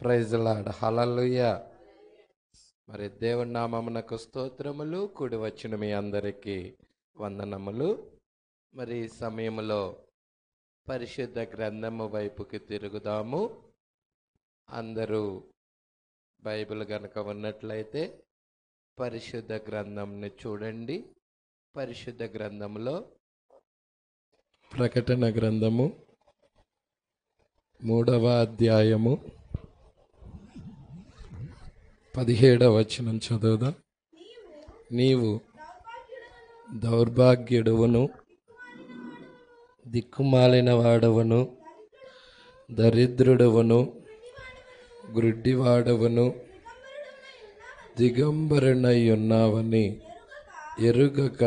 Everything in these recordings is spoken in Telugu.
ప్రైజ్ లార్డ్, హల్లెలూయా. మరి దేవుని నామమునకు స్తోత్రములు. కూడి వచ్చిన మీ అందరికీ వందనములు. మరి ఈ సమయంలో పరిశుద్ధ గ్రంథము వైపుకి తిరుగుదాము. అందరూ బైబిల్ గనక ఉన్నట్లయితే పరిశుద్ధ గ్రంథంని చూడండి. పరిశుద్ధ గ్రంథంలో ప్రకటన గ్రంథము 3వ అధ్యాయము 17వ వచనం చదువుదాం. నీవు దౌర్భాగ్యుడువును, దిక్కుమాలిన వాడవును, దరిద్రుడవును, గ్రుడ్డివాడవును, దిగంబరునై ఉన్నావని ఎరుగక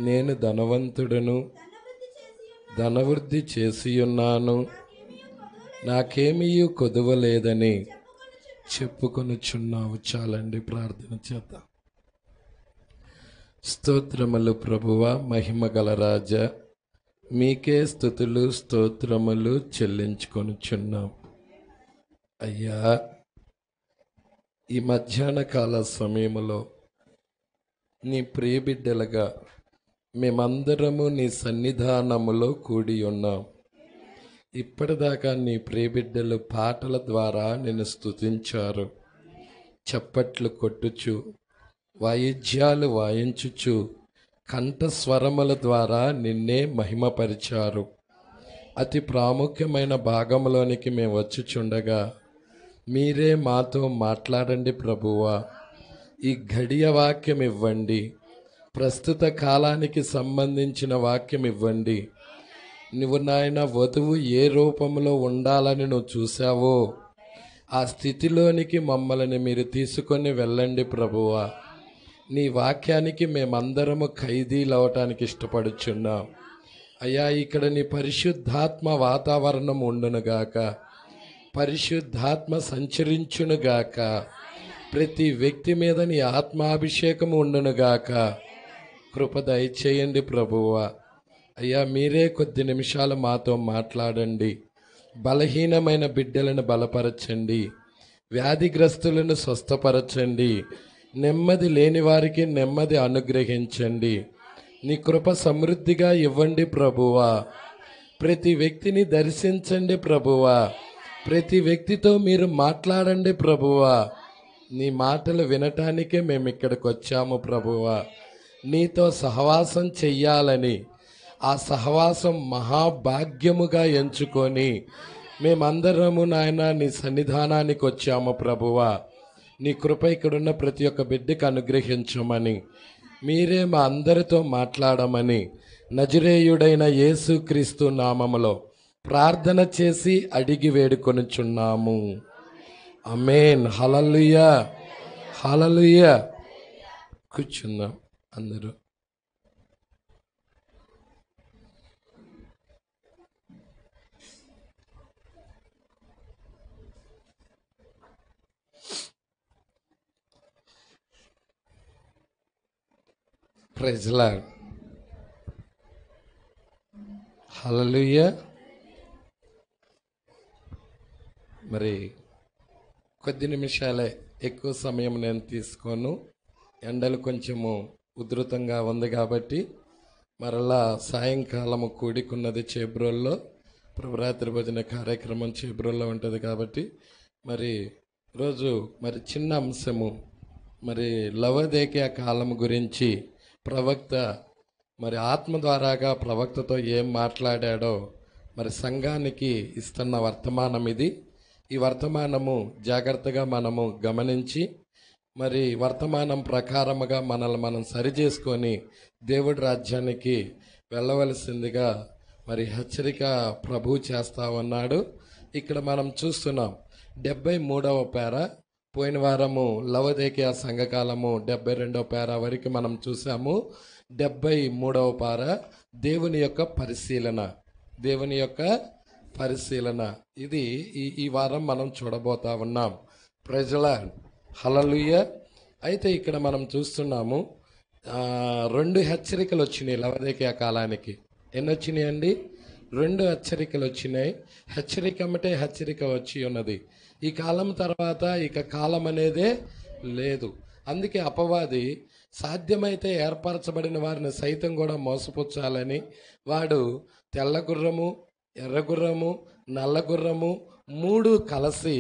నేను ధనవంతుడను, ధనవృద్ధి చేసియున్నాను, నాకేమీ కొదువలేదని చెప్పుకొనుచున్నావు. చాలండి, ప్రార్థన చేద్దాం. స్తోత్రములు ప్రభువా, మహిమ గల రాజా, మీకే స్తుతులు స్తోత్రములు చెల్లించుకొనుచున్నాం. అయ్యా, ఈ మధ్యాహ్న కాల సమయంలో నీ ప్రియబిడ్డలుగా మేమందరము నీ సన్నిధానములో కూడి ఉన్నాం. ఇప్పటిదాకా నీ ప్రియబిడ్డలు పాటల ద్వారా నిన్ను స్తుతించారు. చప్పట్లు కొట్టుచు, వాయిద్యాలు వాయించుచు, కంఠస్వరముల ద్వారా నిన్నే మహిమపరిచారు. అతి ప్రాముఖ్యమైన భాగంలోనికి మేము వచ్చుచుండగా మీరే మాతో మాట్లాడండి ప్రభువా. ఈ గడియ వాక్యం ఇవ్వండి, ప్రస్తుత కాలానికి సంబంధించిన వాక్యం ఇవ్వండి. నువ్వు నాయన వధువు ఏ రూపంలో ఉండాలని నువ్వు చూసావో ఆ స్థితిలోనికి మమ్మల్ని మీరు తీసుకొని వెళ్ళండి ప్రభువా. నీ వాక్యానికి మేమందరము ఖైదీలు అవటానికి ఇష్టపడుచున్నాం. అయ్యా, ఇక్కడ నీ పరిశుద్ధాత్మ వాతావరణం ఉండునుగాక, పరిశుద్ధాత్మ సంచరించునుగాక, ప్రతి వ్యక్తి మీద నీ ఆత్మాభిషేకము ఉండునుగాక. కృప దయచేయండి ప్రభువా. అయ్యా, మీరే కొద్ది నిమిషాలు మాతో మాట్లాడండి. బలహీనమైన బిడ్డలను బలపరచండి, వ్యాధిగ్రస్తులను స్వస్థపరచండి, నెమ్మది లేని వారికి నెమ్మది అనుగ్రహించండి. నీ కృప సమృద్ధిగా ఇవ్వండి ప్రభువా. ప్రతి వ్యక్తిని దర్శించండి ప్రభువా. ప్రతి వ్యక్తితో మీరు మాట్లాడండి ప్రభువా. నీ మాటలు వినటానికే మేము ఇక్కడికి వచ్చాము ప్రభువా. నీతో సహవాసం చెయ్యాలని, ఆ సహవాసం మహాభాగ్యముగా ఎంచుకొని మేమందరము నాయన నీ సన్నిధానానికి వచ్చాము ప్రభువా. నీ కృప ఇక్కడున్న ప్రతి ఒక్క బిడ్డకు అనుగ్రహించమని, మీరే మా అందరితో మాట్లాడమని నజరేయుడైన యేసుక్రీస్తు నామములో ప్రార్థన చేసి అడిగి వేడుకొనుచున్నాము. ఆమేన్. హల్లెలూయా, హల్లెలూయా. కూర్చుందాం అందరూ. ప్రైజ్ లార్డ్, హల్లెలూయా. మరి కొద్ది నిమిషాలే, ఎక్కువ సమయం నేను తీసుకోను. ఎండలు కొంచెము ఉధృతంగా ఉంది కాబట్టి మరలా సాయంకాలము కూడికున్నది చేబ్రోల్లో. ప్రభురాత్రి భోజన కార్యక్రమం చేబ్రోల్లో ఉంటుంది కాబట్టి మరి రోజు మరి చిన్న అంశము, మరి లవోదికయ కాలం గురించి ప్రవక్త మరి ఆత్మ ద్వారాగా ప్రవక్తతో ఏం మాట్లాడాడో మరి సంఘానికి ఇస్తున్న వర్తమానం ఇది. ఈ వర్తమానము జాగ్రత్తగా మనము గమనించి మరి వర్తమానం ప్రకారముగా మనల్ని మనం సరిచేసుకొని దేవుడి రాజ్యానికి వెళ్ళవలసిందిగా మరి హెచ్చరిక ప్రభు చేస్తా ఉన్నాడు. ఇక్కడ మనం చూస్తున్నాం 73వ పేర. పోయిన వారము లవోదికయ సంఘకాలము 72వ పేర వరకు మనం చూసాము. 73వ పేర దేవుని యొక్క పరిశీలన, దేవుని యొక్క పరిశీలన. ఇది ఈ వారం మనం చూడబోతా ఉన్నాం. ప్రైజ్ ది లార్డ్, హల్లెలూయా. అయితే ఇక్కడ మనం చూస్తున్నాము, 2 హెచ్చరికలు వచ్చినాయి లవోదికయ కాలానికి. ఎన్ని వచ్చినాయండి? 2 హెచ్చరికలు వచ్చినాయి. హెచ్చరిక అంటే హెచ్చరిక వచ్చి ఉన్నది. ఈ కాలం తర్వాత ఇక కాలం అనేదే లేదు. అందుకే అపవాది సాధ్యమైతే ఏర్పరచబడిన వారిని సైతం కూడా మోసపుచ్చాలని వాడు తెల్ల గుర్రము, ఎర్ర గుర్రము, నల్ల గుర్రము 3 కలిసి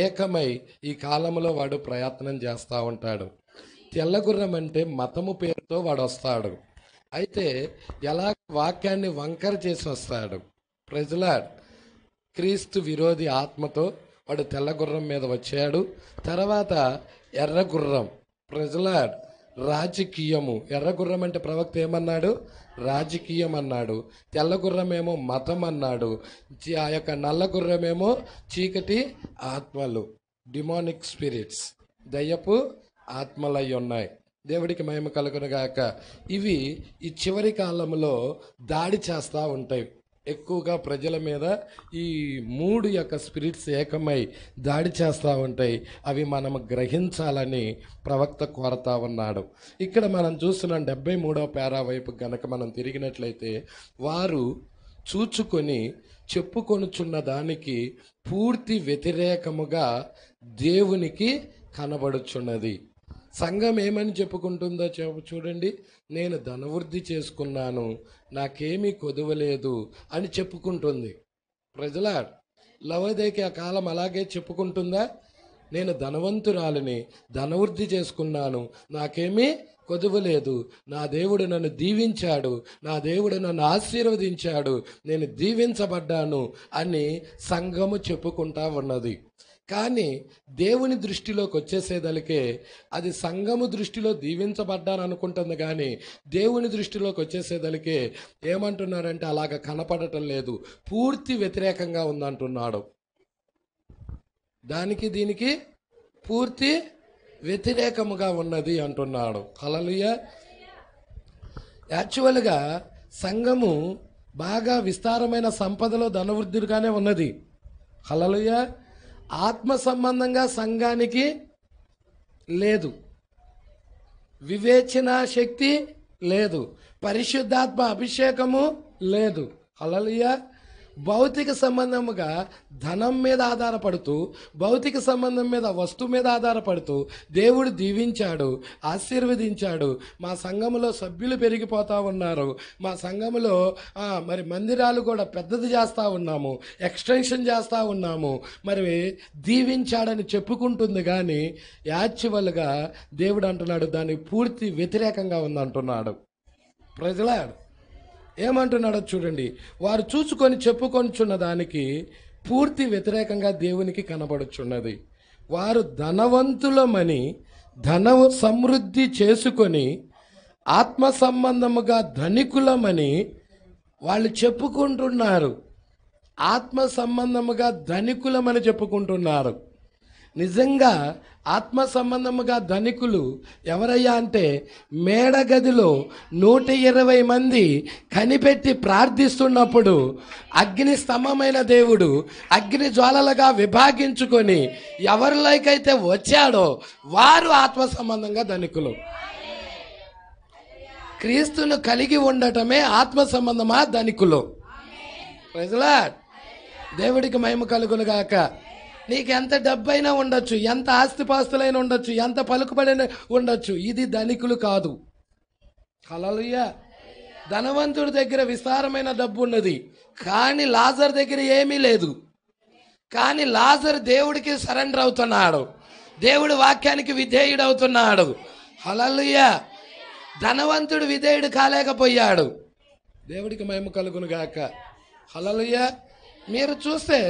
ఏకమై ఈ కాలంలో వాడు ప్రయత్నం చేస్తూ ఉంటాడు. తెల్ల గుర్రం అంటే మతము పేరుతో వాడు వస్తాడు. అయితే ఎలా వాక్యాన్ని వంకర చేసి వస్తాడు. ప్రజలాడ్ క్రీస్తు విరోధి ఆత్మతో వాడు తెల్ల గుర్రం మీద వచ్చాడు. తర్వాత ఎర్ర గుర్రం, ప్రజలాడ్ రాజకీయము. ఎర్ర గుర్రం అంటే ప్రవక్త ఏమన్నాడు? రాజకీయం అన్నాడు. తెల్ల గుర్రమేమో మతం అన్నాడు. ఆ యొక్క నల్ల గుర్రమేమో చీకటి ఆత్మలు, డిమానిక్ స్పిరిట్స్, దయ్యపు ఆత్మలై ఉన్నాయి. దేవుడికి మహిమ కలుగునుగాక. ఇవి ఈ చివరి కాలంలో దాడి చేస్తూ ఉంటాయి. ఎక్కువగా ప్రజల మీద ఈ 3 యొక్క స్పిరిట్స్ ఏకమై దాడి చేస్తూ ఉంటాయి. అవి మనం గ్రహించాలని ప్రవక్త కోరుతా ఉన్నాడు. ఇక్కడ మనం చూస్తున్నాం 73వ పేరా వైపు గనక మనం తిరిగినట్లయితే, వారు చూచుకొని చెప్పుకొనుచున్న దానికి పూర్తి వ్యతిరేకముగా దేవునికి కనబడుచున్నది. సంఘం ఏమని చెప్పుకుంటుందో చూడండి. నేను ధనవృద్ధి చేసుకున్నాను, నాకేమీ కొదవలేదు అని చెప్పుకుంటుంది. ప్రజలా లవోదికయ కాలం అలాగే చెప్పుకుంటుందా? నేను ధనవంతురాలిని, ధనవృద్ధి చేసుకున్నాను, నాకేమీ కొదవలేదు, నా దేవుడు నన్ను దీవించాడు, నా దేవుడు నన్ను ఆశీర్వదించాడు, నేను దీవించబడ్డాను అని సంఘము చెప్పుకుంటా ఉన్నది. కానీ దేవుని దృష్టిలోకి వచ్చేసేదలికే అది సంఘము దృష్టిలో దీవించబడ్డాను అనుకుంటుంది. కానీ దేవుని దృష్టిలోకి వచ్చేసేదలికే ఏమంటున్నారంటే అలాగ కనపడటం లేదు, పూర్తి వ్యతిరేకంగా ఉందంటున్నాడు. దానికి దీనికి పూర్తి వ్యతిరేకముగా ఉన్నది అంటున్నాడు. హల్లెలూయా. యాక్చువల్గా సంఘము బాగా విస్తారమైన సంపదలో ధనవృద్ధిగానే ఉన్నది. హల్లెలూయా. ఆత్మ సంబంధంగా సంఘానికి లేదు, వివేచన శక్తి లేదు, పరిశుద్ధాత్మ అభిషేకము లేదు. హల్లెలూయా. భౌతిక సంబంధముగా ధనం మీద ఆధారపడుతూ, భౌతిక సంబంధం మీద వస్తువు మీద ఆధారపడుతూ దేవుడు దీవించాడు, ఆశీర్వదించాడు. మా సంఘములో సభ్యులు పెరిగిపోతూ ఉన్నారు. మా సంఘములో మరి మందిరాలు కూడా పెద్దది చేస్తూ ఉన్నాము, ఎక్స్టెన్షన్ చేస్తూ ఉన్నాము, మరి దీవించాడని చెప్పుకుంటుంది. కానీ యాక్చువల్గా దేవుడు అంటున్నాడు దానికి పూర్తి వ్యతిరేకంగా ఉందంటున్నాడు. ప్రజలాడు ఏమంటున్నాడో చూడండి. వారు చూసుకొని చెప్పుకొనిచున్న దానికి పూర్తి వ్యతిరేకంగా దేవునికి కనబడుచున్నది. వారు ధనవంతులమని ధనము సమృద్ధి చేసుకొని ఆత్మ సంబంధముగా ధనికులమని వాళ్ళు చెప్పుకుంటున్నారు. ఆత్మ సంబంధముగా ధనికులమని చెప్పుకుంటున్నారు. నిజంగా ఆత్మ సంబంధముగా ధనికులు ఎవరయ్యా అంటే, మేడగదిలో 120 మంది కనిపెట్టి ప్రార్థిస్తున్నప్పుడు అగ్ని స్తంభమైన దేవుడు అగ్ని జ్వాలలుగా విభాగించుకొని ఎవరిలోకైతే వచ్చాడో వారు ఆత్మ సంబంధంగా ధనికులు. క్రీస్తును కలిగి ఉండటమే ఆత్మ సంబంధమా ధనికులు. Praise the Lord. దేవుడికి మహిమ కలుగునుగాక. నీకు ఎంత డబ్బైనా ఉండొచ్చు, ఎంత ఆస్తిపాస్తులైనా ఉండొచ్చు, ఎంత పలుకుబడిన ఉండొచ్చు, ఇది ధనికులు కాదు. హల్లెలూయా. ధనవంతుడి దగ్గర విస్తారమైన డబ్బు ఉన్నది, కానీ లాజర్ దగ్గర ఏమీ లేదు. కానీ లాజర్ దేవుడికి సరెండర్ అవుతున్నాడు, దేవుడి వాక్యానికి విధేయుడు అవుతున్నాడు. హల్లెలూయా. ధనవంతుడు విధేయుడు కాలేకపోయాడు. దేవుడికి మహిమ కలుగునుగాక. హల్లెలూయా. మీరు చూస్తే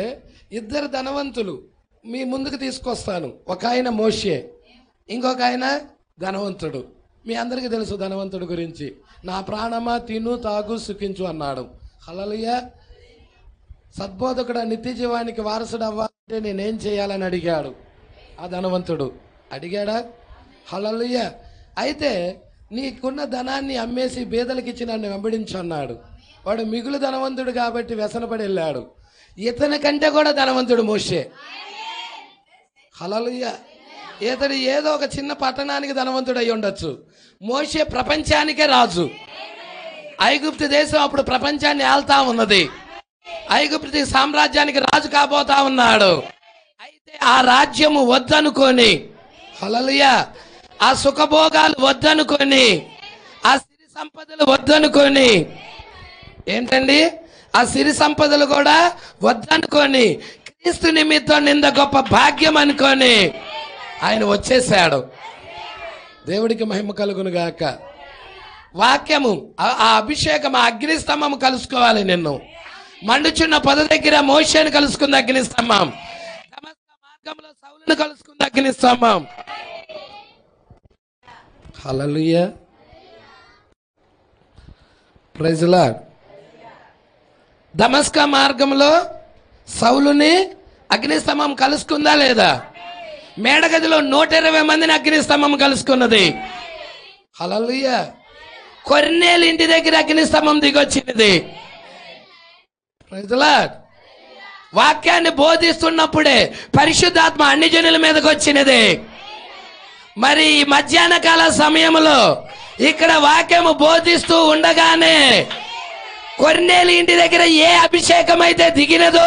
2 ధనవంతులు మీ ముందుకు తీసుకొస్తాను. ఒక ఆయన మోషే, ఇంకొక ఆయన ధనవంతుడు. మీ అందరికీ తెలుసు ధనవంతుడు గురించి. నా ప్రాణమా తిను తాగు సుఖించు అన్నాడు. హల్లెలూయా. సద్బోధకుడు నిత్య జీవానికి వారసుడు అవ్వాలంటే నేనేం చేయాలని అడిగాడు ఆ ధనవంతుడు. అడిగాడా? హల్లెలూయా. అయితే నీకున్న ధనాన్ని అమ్మేసి బీదలకి ఇచ్చి నన్ను వెంబడించు అన్నాడు. వాడు మిగులు ధనవంతుడు కాబట్టి వ్యసనపడి వెళ్ళాడు. ఇతని కంటే కూడా ధనవంతుడు మోషే. హల్లెలూయా. ఇతడు ఏదో ఒక చిన్న పట్టణానికి ధనవంతుడు అయి ఉండొచ్చు. మోషే ప్రపంచానికే రాజు. ఐగుప్తు దేశం అప్పుడు ప్రపంచాన్ని ఏల్తా ఉన్నది. ఐగుప్తు సామ్రాజ్యానికి రాజు కాబోతా ఉన్నాడు. అయితే ఆ రాజ్యము వద్దనుకొని, హల్లెలూయా, ఆ సుఖభోగాలు వద్దనుకొని, ఆ సిరి సంపదలు వద్దనుకొని, ఏంటండి ఆ సిరి సంపదలు కూడా వద్దనుకొని, క్రీస్తు నిమిత్తం నింద గొప్ప భాగ్యం అనుకొని ఆయన వచ్చేసాడు. దేవుడికి మహిమ కలుగును గాక. వాక్యము, ఆ అభిషేకం, ఆ అగ్నిస్తంభం కలుసుకోవాలి. నిన్ను మండుచున్న పొద దగ్గర మోషేను కలుసుకుంది అగ్నిస్తంభం. దమస్క మార్గంలో సౌలును కలుసుకుంది అగ్నిస్తంభం. హల్లెలూయా, ప్రైజ్ లార్డ్. దమస్క మార్గంలో సౌలుని అగ్నిస్తంభం కలుసుకుందా లేదా? మేడగదిలో 120 మందిని అగ్నిస్తంభం కలుసుకున్నది. హల్లెలూయా. కొర్నేలు ఇంటి దగ్గర అగ్నిస్తంభం దిగొచ్చినది. Praise lord. వాక్యాన్ని బోధిస్తున్నప్పుడే పరిశుద్ధాత్మ అన్ని జనుల మీదకి వచ్చినది. మరి ఈ మధ్యాహ్న కాల సమయంలో ఇక్కడ వాక్యము బోధిస్తూ ఉండగానే కొర్నేలు ఇంటి దగ్గర ఏ అభిషేకం అయితే దిగినదో,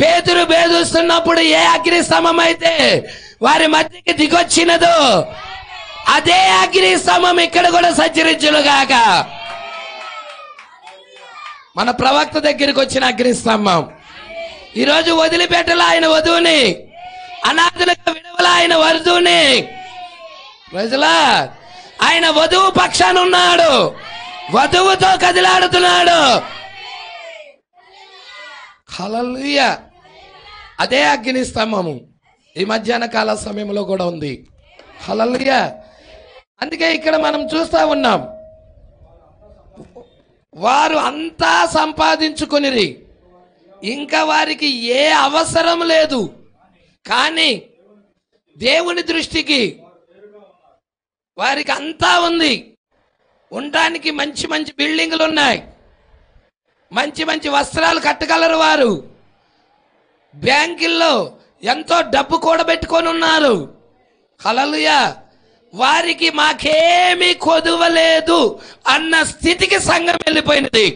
పేతురు బోధిస్తున్నప్పుడు ఏ అగ్నిస్తంభం అయితే వారి మధ్యకి దిగొచ్చినదో, అదే అగ్నిస్తంభం ఇక్కడ కూడా సంచరించునుగాక. మన ప్రవక్త దగ్గరికి వచ్చిన అగ్నిస్తంభం ఈరోజు వదిలిపెట్టల ఆయన వధువుని, అనాథులుగా విడవల ఆయన వధువుని. ప్రజలా, ఆయన వధువు పక్షాన ఉన్నాడు, వధువుతో కదిలాడుతున్నాడు. హల్లెలూయా. అదే అగ్నిస్తంభము ఈ మధ్యాహ్న కాల సమయంలో కూడా ఉంది. హల్లెలూయా. అందుకే ఇక్కడ మనం చూస్తా ఉన్నాం, వారు అంతా సంపాదించుకొనిరి, ఇంకా వారికి ఏ అవసరం లేదు. కానీ దేవుని దృష్టికి వారికి అంతా ఉంది. ఉండడానికి మంచి మంచి బిల్డింగులు ఉన్నాయి, మంచి మంచి వస్త్రాలు కట్టగలరు. వారు బ్యాంకుల్లో ఎంతో డబ్బు కూడబెట్టుకొని ఉన్నారు. హల్లెలూయా. వారికి మాకేమీ కొదువలేదు అన్న స్థితికి సంఘం వెళ్ళిపోయినది.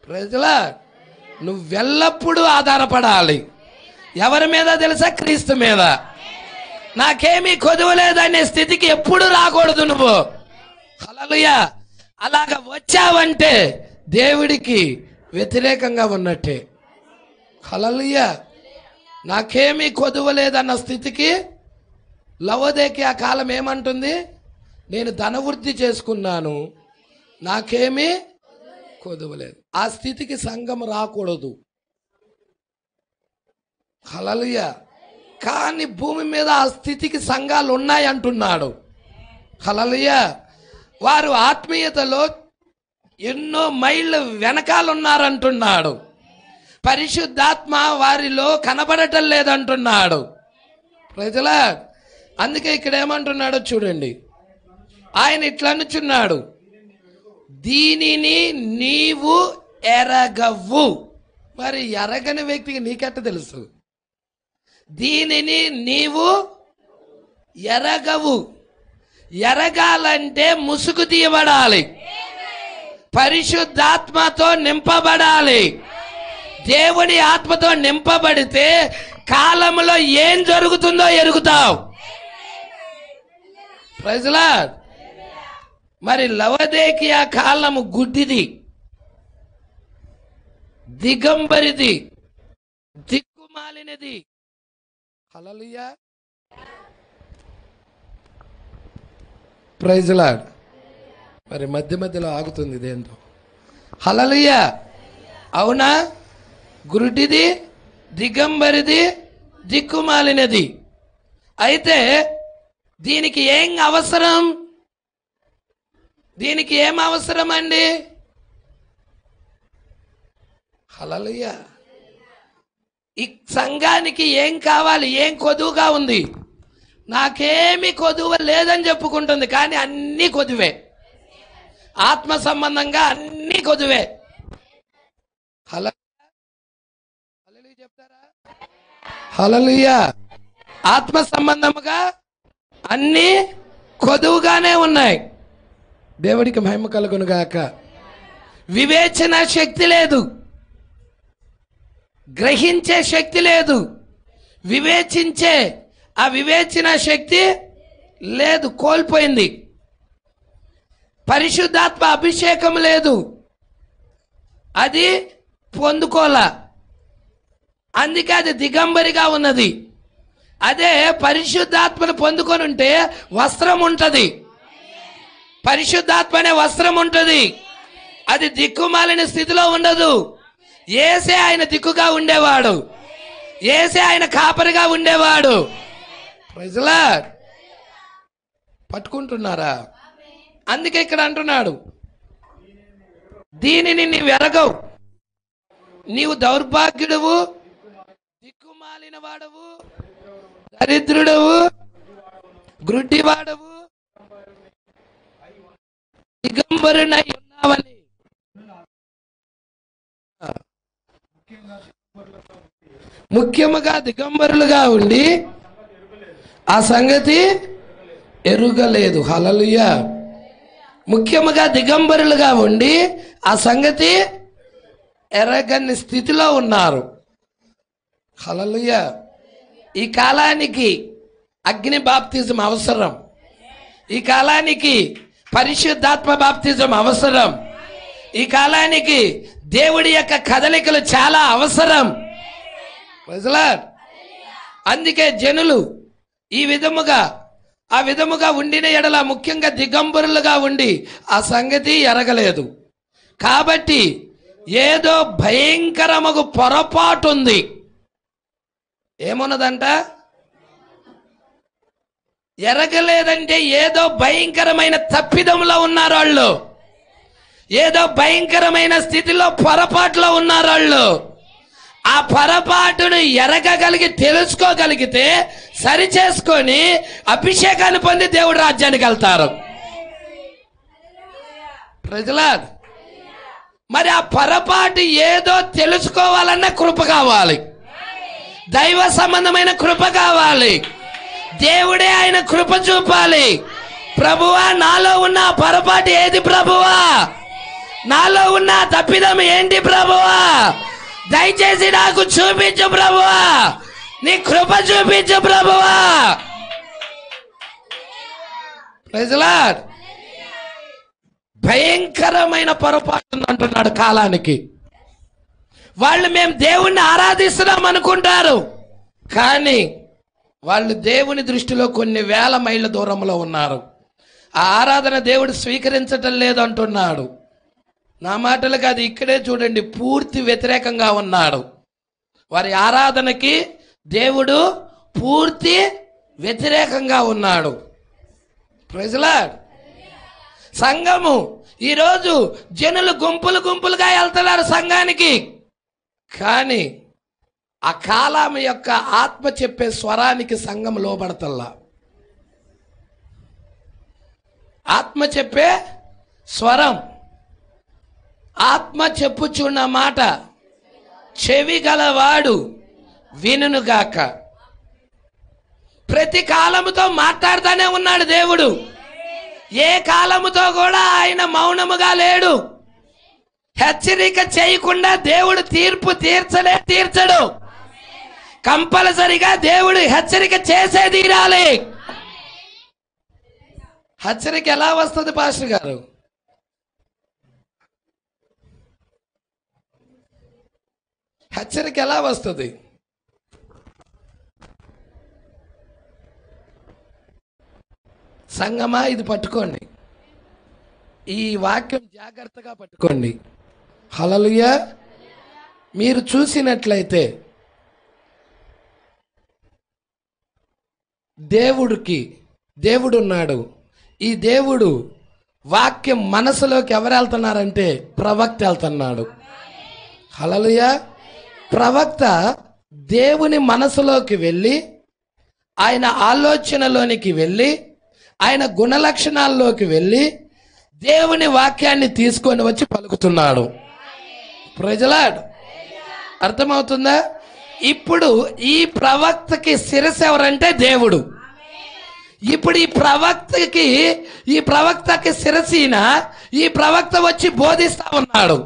ప్రజలా, నువ్వెల్లప్పుడూ ఆధారపడాలి. ఎవరి మీద తెలుసా? క్రీస్తు మీద. నాకేమీ కొదువలేదనే స్థితికి ఎప్పుడు రాకూడదు నువ్వు. హల్లెలూయా. అలాగ వచ్చావంటే దేవుడికి వ్యతిరేకంగా ఉన్నట్టే. హల్లెలూయా. నాకేమీ కొదువలేదన్న స్థితికి లవోదికయ ఆ కాలం ఏమంటుంది? నేను ధనవృద్ధి చేసుకున్నాను, నాకేమీ కొదువలేదు. ఆ స్థితికి సంఘం రాకూడదు. హల్లెలూయా. కానీ భూమి మీద ఆ స్థితికి సంఘాలు ఉన్నాయి అంటున్నాడు. హల్లెలూయా. వారు ఆత్మీయతలో ఎన్నో మైళ్ళు వెనకాలన్నారంటున్నాడు. పరిశుద్ధాత్మ వారిలో కనబడటం లేదంటున్నాడు. ప్రజలా, అందుకే ఇక్కడ ఏమంటున్నాడో చూడండి. ఆయన ఇట్లా అనుచున్నాడు, దీనిని నీవు ఎరగవు. మరి ఎరగని వ్యక్తికి నీకెట్ట తెలుసు? దీనిని నీవు ఎరగవు. ఎరగాలంటే ముసుగు తీయబడాలి, పరిశుద్ధాత్మతో నింపబడాలి. దేవుని ఆత్మతో నింపబడితే కాలంలో ఏం జరుగుతుందో ఎరుగుతావు. Praise lord. మరి లవోదికయ కాలము గుడ్డిది, దిగంబరిది, దిక్కుమాలినది. హల్లెలూయా. Praise lord. మరి మధ్య మధ్యలో ఆగుతుంది ఇదేంటో. హల్లెలూయా. అవునా? గురుడిది, దిగంబరిది, దిక్కుమాలినది. అయితే దీనికి ఏం అవసరం? దీనికి ఏం అవసరం అండి? హల్లెలూయా. ఈ సంఘానికి ఏం కావాలి? ఏం కొదువుగా ఉంది? నాకేమి కొదువ లేదని చెప్పుకుంటుంది, కానీ అన్ని కొదువే. ఆత్మ సంబంధంగా అన్ని కొదువే. హల్లెలూయా చెప్తారా? హల్లెలూయా. ఆత్మ సంబంధముగా అన్నీ కొదువుగానే ఉన్నాయి. దేవుడికి మహిమ కలుగును గాక. వివేచన శక్తి లేదు, గ్రహించే శక్తి లేదు, వివేచించే ఆ వివేచన శక్తి లేదు, కోల్పోయింది. పరిశుద్ధాత్మ అభిషేకం లేదు, అది పొందుకోలా, అందుకే అది దిగంబరిగా ఉన్నది. అదే పరిశుద్ధాత్మను పొందుకొని ఉంటే వస్త్రం ఉంటుంది, పరిశుద్ధాత్మ అనే వస్త్రం ఉంటుంది, అది దిక్కుమాలిన స్థితిలో ఉండదు. యేసే ఆయన దిక్కుగా ఉండేవాడు, యేసే ఆయన కాపరిగా ఉండేవాడు. Praise the lord. పట్టుకుంటున్నారా? అందుకే ఇక్కడ అంటున్నాడు, దీనిని నీవు ఎరగవు, నీవు దౌర్భాగ్యుడవు, దిక్కుమాలిన వాడవు, దరిద్రుడవు, గ్రుడ్డివాడవు, దిగంబరునై ఉన్నావని. ముఖ్యముగా దిగంబరులుగా ఉండి ఆ సంగతి ఎరుగలేదు. హల్లెలూయా. ముఖ్యముగా దిగంబరులుగా ఉండి ఆ సంగతి ఎరగని స్థితిలో ఉన్నారు. హల్లెలూయా. ఈ కాలానికి అగ్ని బాప్తిజం అవసరం, ఈ కాలానికి పరిశుద్ధాత్మ బాప్తిజం అవసరం, ఈ కాలానికి దేవుడి యొక్క కదలికలు చాలా అవసరం. Praise the Lord. అందుకే జనులు ఈ విధముగా ఆ విధముగా ఉండిన ఎడల, ముఖ్యంగా దిగంబరులుగా ఉండి ఆ సంగతి ఎరగలేదు. కాబట్టి ఏదో భయంకరమగు పొరపాటు ఉంది. ఏమున్నదంట? ఎరగలేదంటే ఏదో భయంకరమైన తప్పిదంలో ఉన్నారు వాళ్ళు, ఏదో భయంకరమైన స్థితిలో పొరపాటులో ఉన్నారు వాళ్ళు. ఆ పొరపాటును ఎరగగలిగి తెలుసుకోగలిగితే సరి చేసుకొని అభిషేకాన్ని పొంది దేవుడి రాజ్యానికి వెళ్తారు. ప్రజలాడ్. మరి ఆ పొరపాటు ఏదో తెలుసుకోవాలన్న కృప కావాలి, దైవ సంబంధమైన కృప కావాలి, దేవుడే ఆయన కృప చూపాలి. ప్రభువా, నాలో ఉన్న పొరపాటు ఏది ప్రభువా? నాలో ఉన్న తప్పిదం ఏంటి ప్రభువా? దయచేసి నాకు చూపించు ప్రభువా, నీ కృప చూపించు ప్రభువా. Praise the Lord. భయంకరమైన పొరపాటు అంటున్నాడు కాలానికి. వాళ్ళు మేము దేవుణ్ణి ఆరాధిస్తున్నాం అనుకుంటారు, కానీ వాళ్ళు దేవుని దృష్టిలో కొన్ని వేల మైళ్ళ దూరంలో ఉన్నారు. ఆ ఆరాధన దేవుడు స్వీకరించటం లేదు అంటున్నాడు. నా మాటలు కాదు, ఇక్కడే చూడండి, పూర్తి వ్యతిరేకంగా ఉన్నాడు. వారి ఆరాధనకి దేవుడు పూర్తి వ్యతిరేకంగా ఉన్నాడు. Praise the Lord. సంఘము ఈరోజు జనులు గుంపులు గుంపులుగా వెళ్తున్నారు సంఘానికి, కానీ ఆ కాలం యొక్క ఆత్మ చెప్పే స్వరానికి సంఘం లోబడతల్లా. ఆత్మ చెప్పే స్వరం, ఆత్మ చెప్పుచున్న మాట చెవి గలవాడు వినుగాక. ప్రతి కాలముతో మాట్లాడుతూనే ఉన్నాడు దేవుడు. ఏ కాలముతో కూడా ఆయన మౌనముగా లేడు. హెచ్చరిక చేయకుండా దేవుడు తీర్పు తీర్చడు. కంపల్సరిగా దేవుడు హెచ్చరిక చేసే తీరాలి. హెచ్చరిక ఎలా వస్తుంది పాస్టర్ గారు? హెచ్చరిక ఎలా వస్తుంది? సంగమా, ఇది పట్టుకోండి, ఈ వాక్యం జాగ్రత్తగా పట్టుకోండి. హల్లెలూయా. మీరు చూసినట్లయితే దేవుడు ఉన్నాడు. ఈ దేవుడు వాక్యం మనసులోకి ఎవరు వెళ్తున్నారంటే ప్రవక్త వెళ్తున్నాడు. హల్లెలూయా. ప్రవక్త దేవుని మనసులోకి వెళ్ళి, ఆయన ఆలోచనలోనికి వెళ్ళి, ఆయన గుణలక్షణాల్లోకి వెళ్ళి దేవుని వాక్యాన్ని తీసుకొని వచ్చి పలుకుతున్నాడు. Praise the lord. అర్థమవుతుందా? ఇప్పుడు ఈ ప్రవక్తకి శిరస్సు ఎవరంటే దేవుడు. ఇప్పుడు ఈ ప్రవక్తకి శిరసీన ఈ ప్రవక్త వచ్చి బోధిస్తా ఉన్నాడు.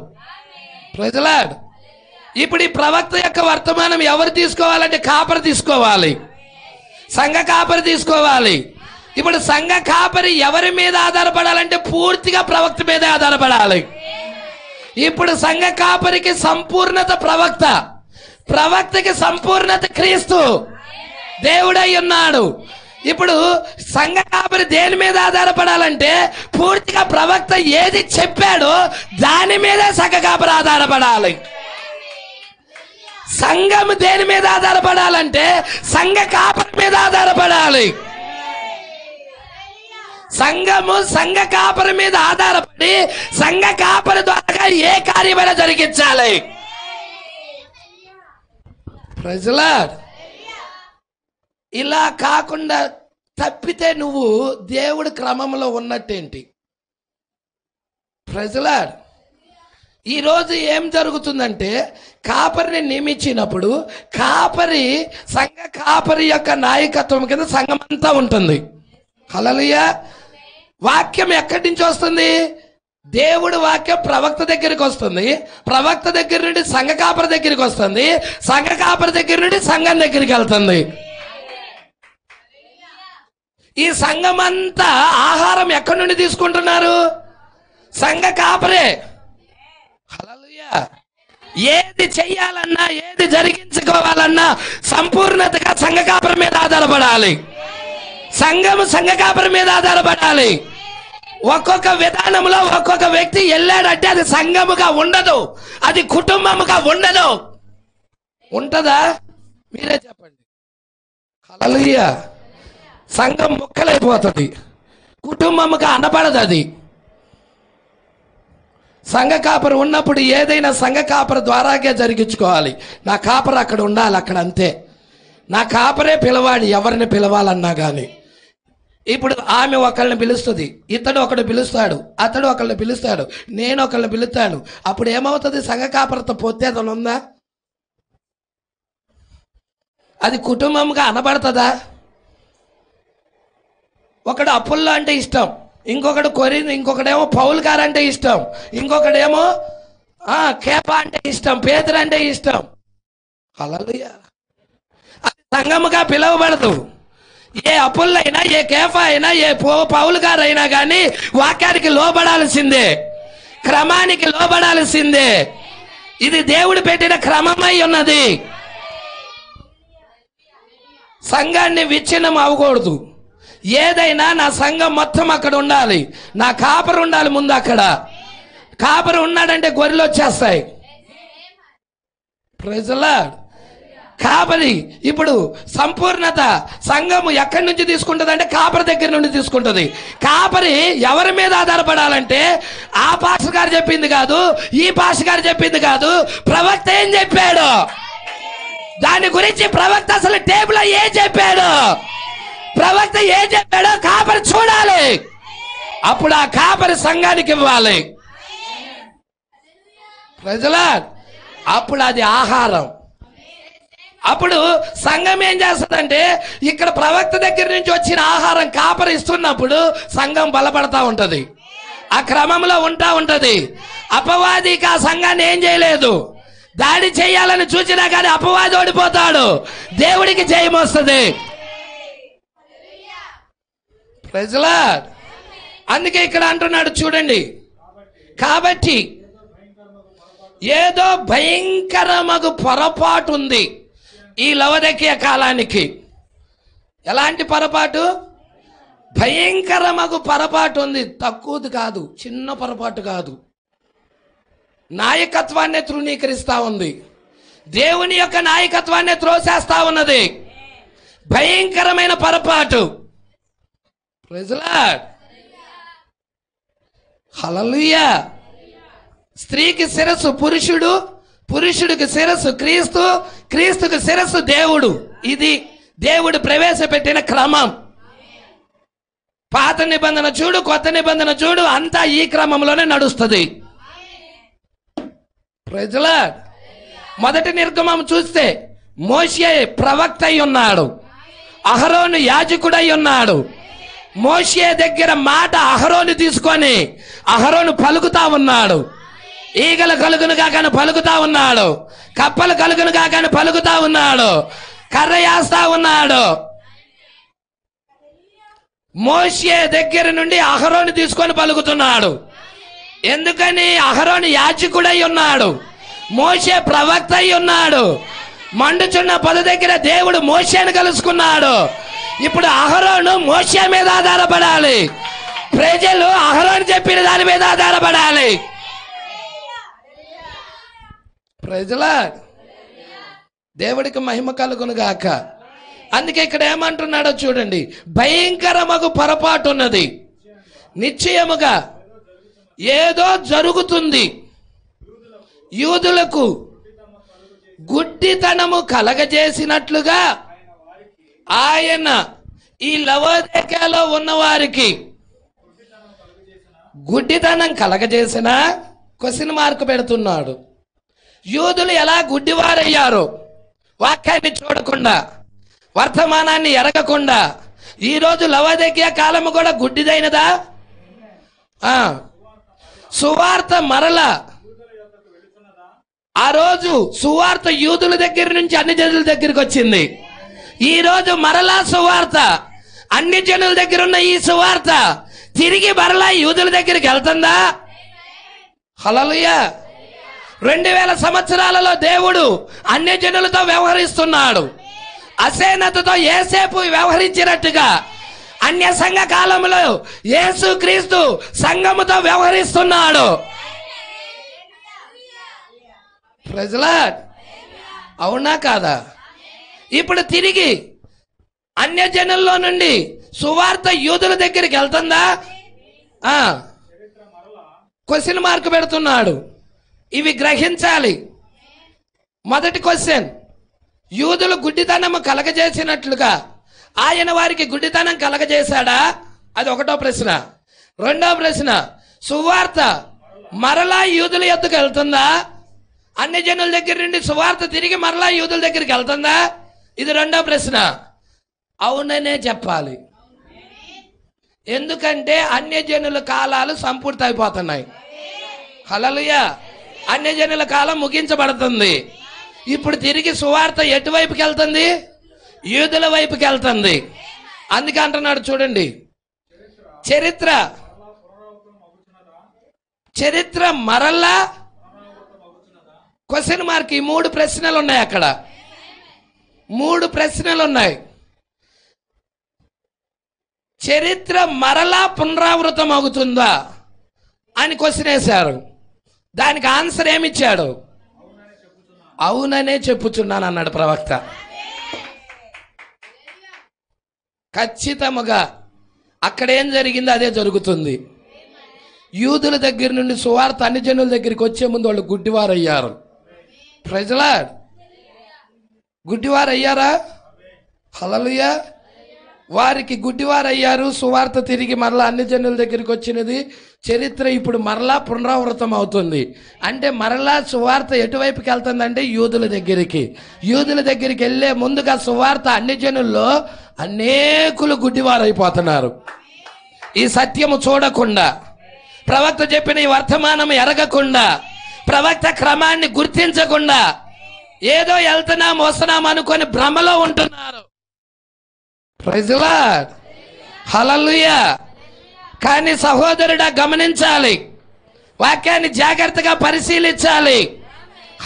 Praise the Lord. ఇప్పుడు ఈ ప్రవక్త యొక్క వర్తమానం ఎవరు తీసుకోవాలంటే కాపరి తీసుకోవాలి, సంఘ కాపరి తీసుకోవాలి. ఇప్పుడు సంఘ కాపరి ఎవరి మీద ఆధారపడాలంటే పూర్తిగా ప్రవక్త మీదే ఆధారపడాలి. ఇప్పుడు సంఘ కాపరికి సంపూర్ణత ప్రవక్త, ప్రవక్తకి సంపూర్ణత క్రీస్తు దేవుడై ఉన్నాడు. ఇప్పుడు సంఘ కాపరి దేని మీద ఆధారపడాలంటే పూర్తిగా ప్రవక్త ఏది చెప్పాడో దాని మీదే సంఘ కాపరి ఆధారపడాలి. సంఘం దేని మీద ఆధారపడాలంటే సంఘ కాపరి మీద ఆధారపడాలి. సంఘము సంఘ కాపరి మీద ఆధారపడి సంఘ కాపరి ద్వారా ఏ కార్యమైనా జరిగించాలి. Praise the lord. ఇలా కాకుండా తప్పితే నువ్వు దేవుడి క్రమంలో ఉన్నట్టేంటి? Praise the lord. ఈరోజు ఏం జరుగుతుందంటే కాపరిని నియమించినప్పుడు కాపరి సంఘ కాపరి యొక్క నాయకత్వం కింద సంఘం అంతా ఉంటుంది. హల్లెలూయా. వాక్యం ఎక్కడి నుంచి వస్తుంది? దేవుడు వాక్యం ప్రవక్త దగ్గరికి వస్తుంది, ప్రవక్త దగ్గర నుండి సంఘ కాపరి దగ్గరికి వస్తుంది, సంఘ కాపరి దగ్గర నుండి సంఘం దగ్గరికి వెళ్తుంది. ఈ సంఘం అంతా ఆహారం ఎక్కడి నుండి తీసుకుంటున్నారు? సంఘ కాపరే. హల్లెలూయా. ఏది చెయ్యాలన్నా ఏది జరిగించుకోవాలన్నా సంపూర్ణతగా సంఘ కాపరి మీద ఆధారపడాలి. సంఘము సంఘ కాపరి మీద ఆధారపడాలి. ఒక్కొక్క విధానంలో ఒక్కొక్క వ్యక్తి వెళ్ళాడంటే అది సంఘముగా ఉండదు, అది కుటుంబముగా ఉండదు. ఉంటదా? మీరే చెప్పండి. హల్లెలూయా. సంఘం ముక్కలైపోతుంది, కుటుంబముగా అనబడదు. అది సంఘ కాపరి ఉన్నప్పుడు ఏదైనా సంఘ కాపరి ద్వారాగే జరిగించుకోవాలి. నా కాపరి అక్కడ ఉండాలి, అక్కడ అంతే. నా కాపరే పిలవాడి ఎవరిని పిలవాలన్నా కానీ. ఇప్పుడు ఆమె ఒకళ్ళని పిలుస్తుంది, ఇతడు ఒకడు పిలుస్తాడు, అతడు ఒకళ్ళని పిలుస్తాడు, నేను ఒకళ్ళని పిలుస్తాను. అప్పుడు ఏమవుతుంది? సంఘ కాపరితో పొత్తేదన ఉందా? అది కుటుంబంగా అనబడుతుందా? ఒకడు అప్పుల్లో అంటే ఇష్టం, ఇంకొకడు ఇంకొకడేమో పౌలు గారు అంటే ఇష్టం, ఇంకొకడేమో కేపా అంటే ఇష్టం, పేతురు అంటే ఇష్టం. హల్లెలూయా. అది సంఘముగా పిలువబడదు. ఏ అప్పులైనా ఏ కేఫా అయినా ఏ పౌలు గారు అయినా కానీ వాక్యానికి లోబడాల్సిందే, క్రమానికి లోబడాల్సిందే. ఇది దేవుడు పెట్టిన క్రమమై ఉన్నది. సంఘాన్ని విచ్ఛిన్నం అవ్వకూడదు. ఏదైనా నా సంఘం మొత్తం అక్కడ ఉండాలి, నా కాపరి ఉండాలి. ముందు అక్కడ కాపరి ఉన్నాడంటే గొర్రెలు వచ్చేస్తాయి. Praise the Lord. కాపరి ఇప్పుడు సంపూర్ణత సంఘము ఎక్కడి నుంచి తీసుకుంటుంది అంటే కాపరి దగ్గర నుండి తీసుకుంటుంది. కాపరి ఎవరి మీద ఆధారపడాలంటే ఆ పాస్టర్ గారు చెప్పింది కాదు, ఈ పాస్టర్ గారు చెప్పింది కాదు, ప్రవక్త ఏం చెప్పాడు దాని గురించి. ప్రవక్త అసలు టేబుల్ ఏం చెప్పాడు, ప్రవక్త ఏం చెప్పాడో కాపరి చూడాలి. అప్పుడు ఆ కాపరి సంఘానికి ఇవ్వాలి. Praise the Lord. అప్పుడు అది ఆహారం. అప్పుడు సంఘం ఏం చేస్తుందంటే ఇక్కడ ప్రవక్త దగ్గర నుంచి వచ్చిన ఆహారం కాపరి ఇస్తున్నప్పుడు సంఘం బలపడతా ఉంటది, ఆ క్రమంలో ఉంటా ఉంటది. అపవాదికి ఆ సంఘాన్ని ఏం చేయలేదు, దాడి చేయాలని చూసినా కానీ అపవాది ఓడిపోతాడు, దేవుడికి జయం వస్తుంది. Praise the Lord. అందుకే ఇక్కడ అంటున్నాడు చూడండి, కాబట్టి ఏదో భయంకరమగు పొరపాటు ఉంది ఈ లవదకియ కాలానికి. ఎలాంటి పొరపాటు? భయంకరమగు పొరపాటు ఉంది. తక్కువది కాదు, చిన్న పొరపాటు కాదు. నాయకత్వాన్ని తృణీకరిస్తా ఉంది, దేవుని యొక్క నాయకత్వాన్ని త్రోసేస్తా ఉన్నది. భయంకరమైన పొరపాటు. Praise the lord. హల్లెలూయా. స్త్రీకి శిరస్సు పురుషుడు, పురుషుడికి శిరస్సు క్రీస్తు, క్రీస్తుకి శిరస్సు దేవుడు. ఇది దేవుడు ప్రవేశపెట్టిన క్రమం. పాత నిబంధన చూడు, కొత్త నిబంధన చూడు, అంతా ఈ క్రమంలోనే నడుస్తుంది. Praise the Lord. మొదటి నిర్గమం చూస్తే మోషే ప్రవక్త అయి ఉన్నాడు, అహరోను యాజకుడై ఉన్నాడు. మోషే దగ్గర మాట అహరోను తీసుకొని అహరోను పలుకుతా ఉన్నాడు. ఈగలు కలుగును కాకని పలుకుతా ఉన్నాడు, కప్పలు కలుగును కాకని పలుకుతా ఉన్నాడు, కర్ర వేస్తా ఉన్నాడు. మోషే దగ్గర నుండి అహరోను తీసుకొని పలుకుతున్నాడు. ఎందుకని? అహరోను యాజకుడై ఉన్నాడు, మోషే ప్రవక్త అయి ఉన్నాడు. మండుచున్న పొద దగ్గర దేవుడు మోషేను కలుసుకున్నాడు. ఇప్పుడు అహరోను మోషే మీద ఆధారపడాలి, ప్రజలు అహరోను చెప్పిన దాని మీద ఆధారపడాలి. ప్రజల దేవుడికి మహిమ కలుగును గాక. అందుకే ఇక్కడ ఏమంటున్నాడో చూడండి, భయంకరమగు పొరపాటు ఉన్నది, నిశ్చయముగా ఏదో జరుగుతుంది, యూదులకు గుడ్డితనము కలగజేసినట్లుగా ఆయన ఈ లవోదికయలో ఉన్నవారికి గుడ్డితనం కలగజేసిన క్వశ్చన్ మార్క్ పెడుతున్నాడు. యూదులు ఎలా గుడ్డివారయ్యారో వాక్యాన్ని చూడకుండా, వర్తమానాన్ని ఎరగకుండా, ఈరోజు లవోదికయ కాలము కూడా గుడ్డిదైనదా? సువార్త మరల ఆ రోజు సువార్త యూదుల దగ్గర నుంచి అన్ని జనుల దగ్గరికి వచ్చింది. ఈ రోజు మరలా సువార్త అన్ని జనుల దగ్గర ఉన్న ఈ సువార్త తిరిగి మరలా యూదుల దగ్గరికి వెళ్తుందా? హల్లెలూయా. 2000 సంవత్సరాలలో దేవుడు అన్ని జనులతో వ్యవహరిస్తున్నాడు. అసేనతతో యేసేపు వ్యవహరించినట్టుగా అన్య సంఘ కాలంలో యేసు క్రీస్తు సంఘముతో వ్యవహరిస్తున్నాడు. ప్రజలాడ్, అవునా కాదా? ఇప్పుడు తిరిగి అన్య జనుల్లో నుండి సువార్త యూదుల దగ్గరికి వెళ్తుందా? క్వశ్చన్ మార్క్ పెడుతున్నాడు. ఇవి గ్రహించాలి. మొదటి క్వశ్చన్, యూదులు గుడ్డితనము కలగజేసినట్లుగా ఆయన వారికి గుడ్డితనం కలగజేశాడా? అది ఒకటో ప్రశ్న. రెండో ప్రశ్న, సువార్త మరలా యూదుల యొద్దకు వెళ్తుందా? అన్ని జనుల దగ్గర నుండి సువార్త తిరిగి మరలా యూదుల దగ్గరికి వెళ్తుందా? ఇది రెండో ప్రశ్న. అవుననే చెప్పాలి. ఎందుకంటే అన్య జనుల కాలాలు సంపూర్తి అయిపోతున్నాయి. హల్లెలూయా. అన్య జనుల కాలం ముగించబడుతుంది. ఇప్పుడు తిరిగి సువార్త ఎటువైపుకి వెళ్తుంది? యూదుల వైపుకి వెళ్తుంది. అందుకే అంటున్నాడు చూడండి, చరిత్ర మరలా క్వశ్చన్ మార్క్. ఈ 3 ప్రశ్నలు ఉన్నాయి అక్కడ, 3 ప్రశ్నలు ఉన్నాయి. చరిత్ర మరలా పునరావృతం అవుతుందా అని క్వశ్చన్ వేశారు. దానికి ఆన్సర్ ఏమిచ్చాడు? అవుననే చెప్పుచున్నాను అన్నాడు ప్రవక్త. ఖచ్చితముగా అక్కడేం జరిగిందో అదే జరుగుతుంది. యూదుల దగ్గర నుండి సువార్త అన్ని జనుల దగ్గరికి వచ్చే ముందు వాళ్ళు గుడ్డివారయ్యారు. ప్రజలాడ్, గుడ్డివారయ్యారా? హల్లెలూయా. వారికి గుడ్డివారయ్యారు. సువార్త తిరిగి మరలా అన్ని జనుల దగ్గరికి వచ్చినది. చరిత్ర ఇప్పుడు మరలా పునరావృతం అవుతుంది. అంటే మరలా సువార్త ఎటువైపుకి వెళ్తుందంటే యూదుల దగ్గరికి. యూదుల దగ్గరికి వెళ్ళే ముందుగా సువార్త అన్ని జనుల్లో అనేకులు గుడ్డివారైపోతున్నారు. ఈ సత్యము చూడకుండా, ప్రవక్త చెప్పిన ఈ వర్తమానం ఎరగకుండా, ప్రవక్త క్రమాన్ని గుర్తించకుండా ఏదో వెళ్తున్నాం వస్తున్నాం అనుకొని భ్రమలో ఉంటున్నారు. Praise the lord. హల్లెలూయా. కానీ సహోదరుడా గమనించాలి, వాక్యాన్ని జాగ్రత్తగా పరిశీలించాలి.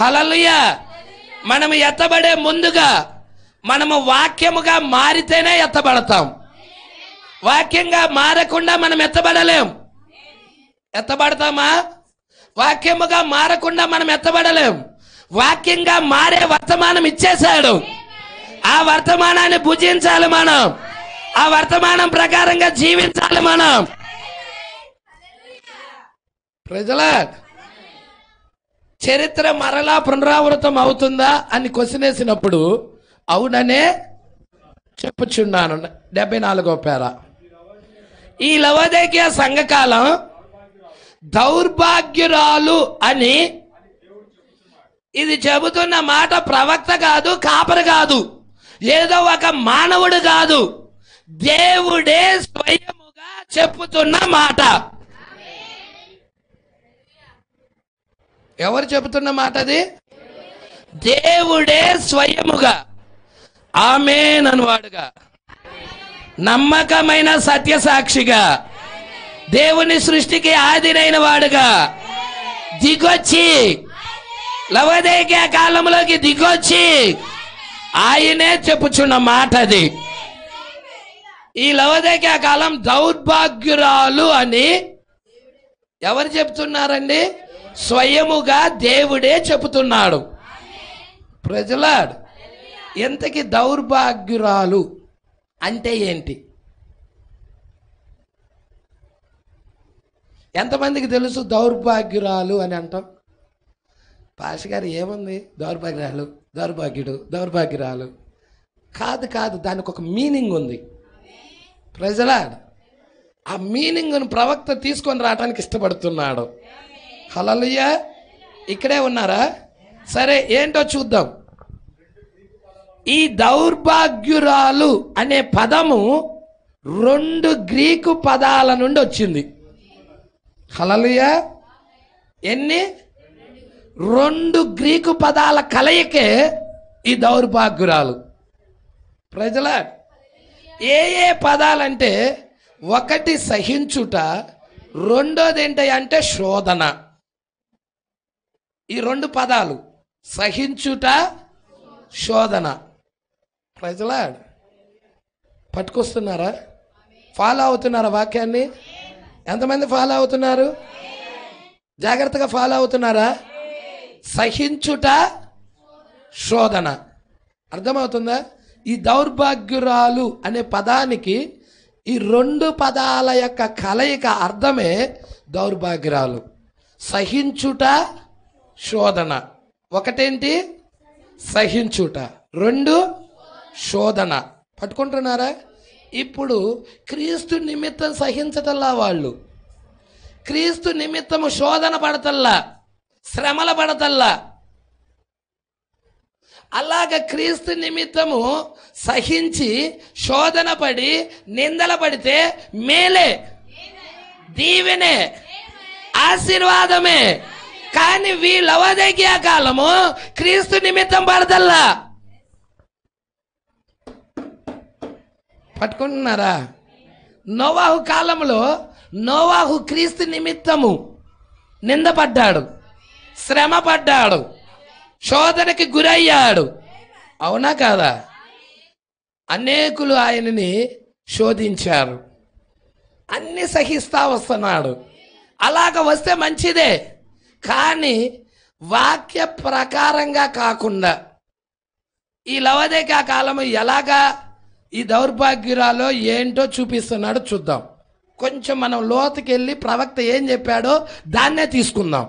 హల్లెలూయా. మనము ఎత్తబడే ముందుగా మనము వాక్యముగా మారితేనే ఎత్తబడతాం. వాక్యంగా మారకుండా మనం ఎత్తబడలేం. ఎత్తబడతామా? వాక్యముగా మారకుండా మనం ఎత్తబడలేం. వాక్యంగా మారే వర్తమానం ఇచ్చేశాడు. ఆ వర్తమానాన్ని భుజించాలి మనం. ఆ వర్తమానం ప్రకారంగా జీవించాలి మనం. ప్రజల చరిత్ర మరలా పునరావృతం అవుతుందా అని క్వశ్చన్ వేసినప్పుడు అవుననే చెప్పుచున్నాను. 74వ పేర. ఈ లవోదికయ సంఘకాలం దౌర్భాగ్యురాలు అని ఇది చెబుతున్న మాట ప్రవక్త కాదు, కాపరి కాదు, ఏదో ఒక మానవుడు కాదు, దేవుడే స్వయముగా చెప్పుతున్న మాట. ఎవరు చెబుతున్న మాట అది? దేవుడే స్వయముగా ఆమేన్ అనువాడుగా, నమ్మకమైన సత్యసాక్షిగా, దేవుని సృష్టికి ఆదినైన వాడుగా దిగొచ్చి, లవోదికయ కాలంలోకి దిగొచ్చి ఆయనే చెప్పుచున్న మాట అది. ఈ లవోదికయ కాలం దౌర్భాగ్యురాలు అని ఎవరు చెప్తున్నారండి? స్వయముగా దేవుడే చెబుతున్నాడు. ప్రజలాడ్, ఎంతకి దౌర్భాగ్యురాలు అంటే ఏంటి? ఎంతమందికి తెలుసు దౌర్భాగ్యురాలు అని అంటాం? పాష గారు ఏముంది, దౌర్భాగ్యురాలు, దౌర్భాగ్యుడు, దౌర్భాగ్యురాలు కాదు కాదు, దానికి ఒక మీనింగ్ ఉంది. ప్రజలాడ్, ఆ మీనింగ్ను ప్రవక్త తీసుకొని రావడానికి ఇష్టపడుతున్నాడు. హల్లెలూయా. ఇక్కడే ఉన్నారా? సరే, ఏంటో చూద్దాం. ఈ దౌర్భాగ్యురాలు అనే పదము 2 గ్రీకు పదాల నుండి వచ్చింది. హల్లెలూయా. ఎన్ని? 2 గ్రీకు పదాల కలయికే ఈ దౌర్భాగ్యురాలు. ప్రజలా, ఏ ఏ పదాలంటే, ఒకటి సహించుట, రెండోది ఏంటి అంటే శోధన. ఈ 2 పదాలు, సహించుట, శోధన. ప్రజలా, పట్టుకొస్తున్నారా? ఫాలో అవుతున్నారా వాక్యాన్ని? ఎంతమంది ఫాలో అవుతున్నారు? జాగ్రత్తగా ఫాలో అవుతున్నారా? సహించుట, శోధన. అర్థమవుతుందా? ఈ దౌర్భాగ్యురాలు అనే పదానికి ఈ 2 పదాల యొక్క కలయిక అర్థమే దౌర్భాగ్యురాలు. సహించుట, శోధన. ఒకటేంటి? సహించుట, 2 శోధన. పట్టుకుంటున్నారా? ఇప్పుడు క్రీస్తు నిమిత్తం సహించటల్లా వాళ్ళు, క్రీస్తు నిమిత్తము శోధన పడతల్లా, శ్రమల పడతల్లా. అలాగ క్రీస్తు నిమిత్తము సహించి శోధన పడి నిందల పడితే మేలే, దీవెనే, ఆశీర్వాదమే. కానీ లవోదికయ కాలము క్రీస్తు నిమిత్తం పడతల్లా. పట్టుకుంటున్నారా? నోవాహు కాలంలో నోవాహు క్రీస్తు నిమిత్తము నిందపడ్డాడు, శ్రమ పడ్డాడు, శోధనకి గురయ్యాడు. అవునా కాదా? అనేకులు ఆయనని శోధించారు, అన్ని సహిస్తా వస్తున్నాడు. అలాగ వస్తే మంచిదే, కానీ వాక్య ప్రకారంగా కాకుండా ఈ లవోదికయ కాలము ఎలాగా ఈ దౌర్భాగ్యురాలో ఏంటో చూపిస్తున్నాడు. చూద్దాం. కొంచెం మనం లోతుకి వెళ్ళి ప్రవక్త ఏం చెప్పాడో దాన్నే తీసుకుందాం.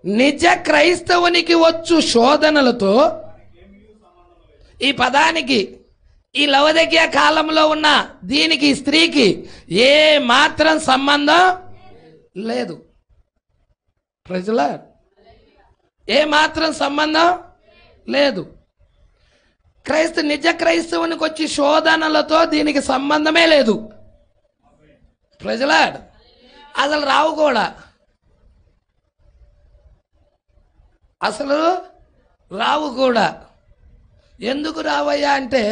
నిజ క్రైస్తవునికి వచ్చు శోధనలతో ఈ పదానికి, ఈ లవోదికయ కాలంలో ఉన్న దీనికి, స్త్రీకి ఏ మాత్రం సంబంధం లేదు. ప్రజలా, ఏ మాత్రం సంబంధం లేదు. నిజ క్రైస్తవునికి వచ్చి శోధనలతో దీనికి సంబంధమే లేదు. ప్రజలా, అసలు రావు కూడా. అసలు రావు కూడా. ఎందుకు రావయ్యా అంటే,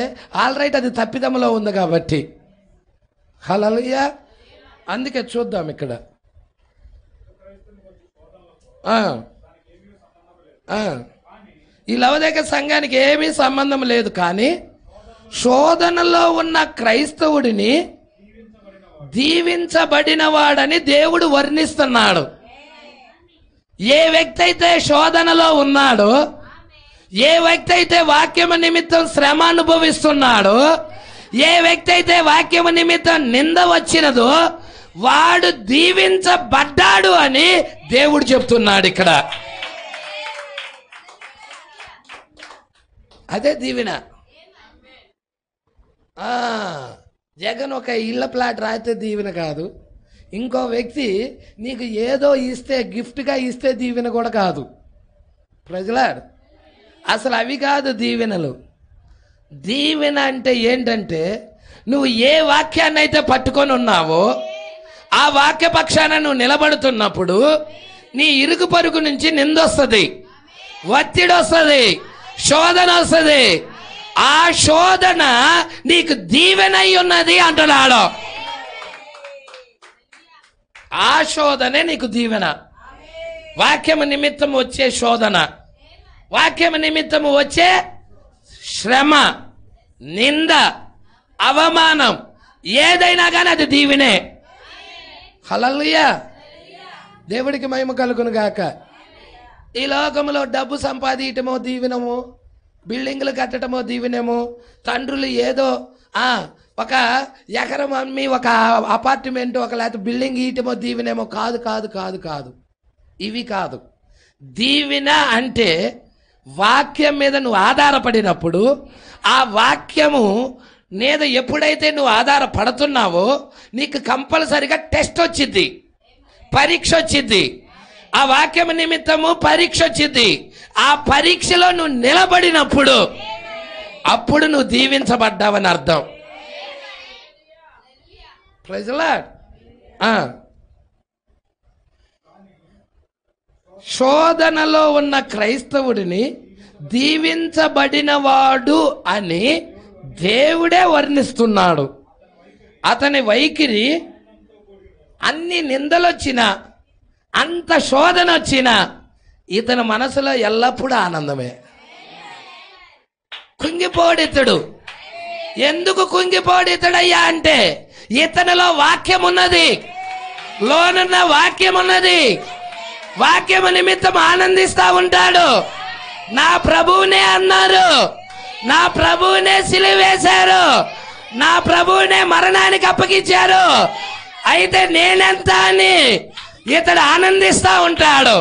ఆల్రైట్ అది తప్పిదములో ఉంది కాబట్టి. హల్లెలూయా. అందుకే చూద్దాం ఇక్కడ. ఈ లవోదికయ సంఘానికి ఏమీ సంబంధం లేదు, కానీ శోధనలో ఉన్న క్రైస్తవుడిని దీవించబడిన వాడని దేవుడు వర్ణిస్తున్నాడు. ఏ వ్యక్తి అయితే శోధనలో ఉన్నాడో, ఏ వ్యక్తి అయితే వాక్యము నిమిత్తం శ్రమ అనుభవిస్తున్నాడో, ఏ వ్యక్తి అయితే వాక్యము నిమిత్తం నింద వచ్చినదో వాడు దీవించబడ్డాడు అని దేవుడు చెప్తున్నాడు ఇక్కడ. అదే దీవెన. జగన్ ఒక ఇళ్ళ ప్లాట్ రాయితే దీవెన కాదు, ఇంకో వ్యక్తి నీకు ఏదో ఇస్తే, గిఫ్ట్గా ఇస్తే దీవెన కూడా కాదు. ప్రజలాడు అసలు అవి కాదు దీవెనలు. దీవెన అంటే ఏంటంటే, నువ్వు ఏ వాక్యాన్ని అయితే పట్టుకొని ఉన్నావో ఆ వాక్య పక్షాన నువ్వు నిలబడుతున్నప్పుడు నీ ఇరుగు పరుగు నుంచి నిందొస్తుంది, ఒత్తిడి వస్తుంది, శోధన వస్తుంది. ఆ శోధన నీకు దీవెనై ఉన్నది అంటున్నాడు. ఆ శోధనే నీకు దీవెన. వాక్యము నిమిత్తం వచ్చే శోధన, వాక్యము నిమిత్తము వచ్చే శ్రమ, నింద, అవమానం ఏదైనా కానీ అది దీవెనే. హల్లెలూయా, దేవుడికి మహిమ కలుగును గాక. ఈ లోకంలో డబ్బు సంపాదించటమో దీవెనము, బిల్డింగ్లు కట్టడమో దీవెనేమో, తండ్రులు ఏదో ఒక ఎకరం అమ్మి ఒక అపార్ట్మెంట్ ఒక లేకపోతే బిల్డింగ్ ఇయటమో దీవెనేమో. కాదు కాదు కాదు కాదు, ఇవి కాదు. దీవెన అంటే వాక్యం మీద నువ్వు ఆధారపడినప్పుడు, ఆ వాక్యము మీద ఎప్పుడైతే నువ్వు ఆధారపడుతున్నావో నీకు కంపల్సరిగా టెస్ట్ వచ్చింది, పరీక్ష వచ్చింది. ఆ వాక్యం నిమిత్తము పరీక్ష వచ్చింది. ఆ పరీక్షలో నువ్వు నిలబడినప్పుడు అప్పుడు నువ్వు దీవించబడ్డావని అర్థం. Praise the Lord. శోధనలో ఉన్న క్రైస్తవుడిని దీవించబడినవాడు అని దేవుడే వర్ణిస్తున్నాడు. అతని వైఖరి అన్ని నిందలొచ్చినా, అంత శోధన వచ్చినా ఇతని మనసులో ఎల్లప్పుడూ ఆనందమే. కుంగిపోడితుడు. ఎందుకు కుంగిపోడితుడయ్యా అంటే ఇతనిలో వాక్యం ఉన్నది, లోనున్న వాక్యం ఉన్నది. వాక్యము నిమిత్తం ఆనందిస్తా ఉంటాడు. నా ప్రభువునే అన్నారు, నా ప్రభువునే సిలువేశారు, నా ప్రభువునే మరణానికి అప్పగించారు, అయితే నేనెంత అని ఇతడు ఆనందిస్తా ఉంటాడు,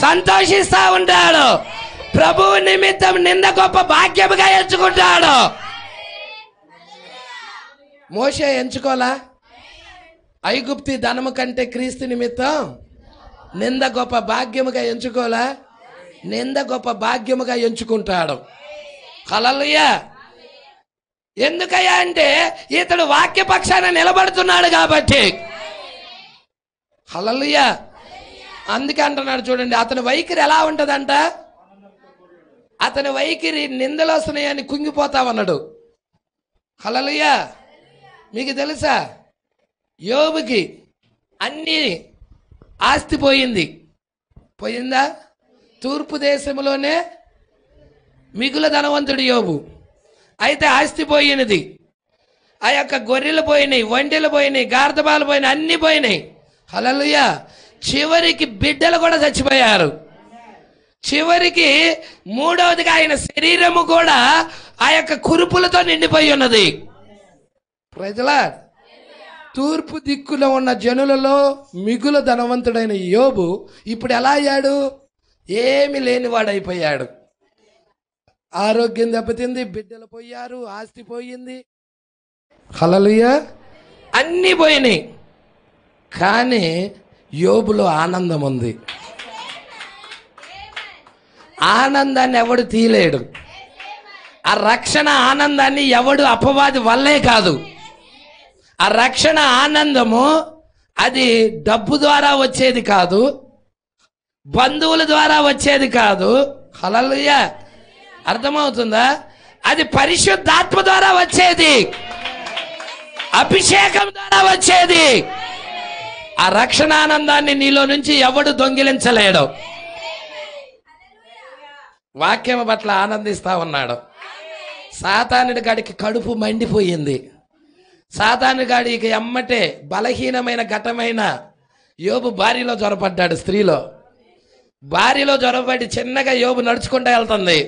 సంతోషిస్తా ఉంటాడు. ప్రభువు నిమిత్తం నింద గొప్ప భాగ్యముగా ఎంచుకుంటాడు. మోషే ఎంచుకోలా? ఐగుప్తి ధనము కంటే క్రీస్తు నిమిత్తం నింద గొప్ప భాగ్యముగా ఎంచుకోలా? నింద గొప్ప భాగ్యముగా ఎంచుకుంటాడు. హల్లెలూయా. ఎందుకయ్యా అంటే ఇతడు వాక్యపక్షాన నిలబడుతున్నాడు కాబట్టి. హల్లెలూయా. అందుకే అంటున్నాడు చూడండి, అతని వైఖరి ఎలా ఉంటుందంట? అతని వైఖరి నిందలు వస్తున్నాయని కుంగిపోతావన్నాడు. హల్లెలూయా. మీకు తెలుసా, యోబుకి అన్ని ఆస్తి పోయింది. పోయిందా? తూర్పు దేశంలోనే మిగుల ధనవంతుడు యోబు. అయితే ఆస్తి పోయినది. ఆ యొక్క గొర్రెలు పోయినాయి, ఒంటెలు పోయినాయి, గార్ధబాలు పోయినాయి, అన్ని పోయినాయి. హల్లెలూయా. చివరికి బిడ్డలు కూడా చచ్చిపోయారు. చివరికి మూడవదిగా ఆయన శరీరము కూడా ఆ యొక్క కురుపులతో నిండిపోయి ఉన్నది. Praise the Lord. తూర్పు దిక్కులో ఉన్న జనులలో మిగుల ధనవంతుడైన యోబు ఇప్పుడు ఎలా అయ్యాడు? ఏమి లేనివాడైపోయాడు. ఆరోగ్యం దెబ్బతింది, బిడ్డలు పోయారు, ఆస్తి పోయింది. హల్లెలూయా. అన్నీ పోయినాయి. కానీ యోబులో ఆనందం ఉంది. ఆనందాన్ని ఎవడు తీయలేడు. ఆ రక్షణ ఆనందాన్ని ఎవడు అపవాది వల్లే కాదు. ఆ రక్షణ ఆనందము అది డబ్బు ద్వారా వచ్చేది కాదు, బంధువుల ద్వారా వచ్చేది కాదు. హల్లెలూయా. అర్థమవుతుందా? అది పరిశుద్ధాత్మ ద్వారా వచ్చేది, అభిషేకం ద్వారా వచ్చేది. ఆ రక్షణ ఆనందాన్ని నీలో నుంచి ఎవడు దొంగిలించలేడు. వాక్యం పట్ల ఆనందిస్తా ఉన్నాడు. సాతానుడి గాడికి కడుపు మండిపోయింది. సాతాను గాడికి ఎమ్మటే బలహీనమైన ఘటమైన యోబు భార్యలో జ్వరపడ్డాడు. స్త్రీలో భార్యలో జ్వరపడి చిన్నగా యోబు నడుచుకుంటూ వెళ్తుంది.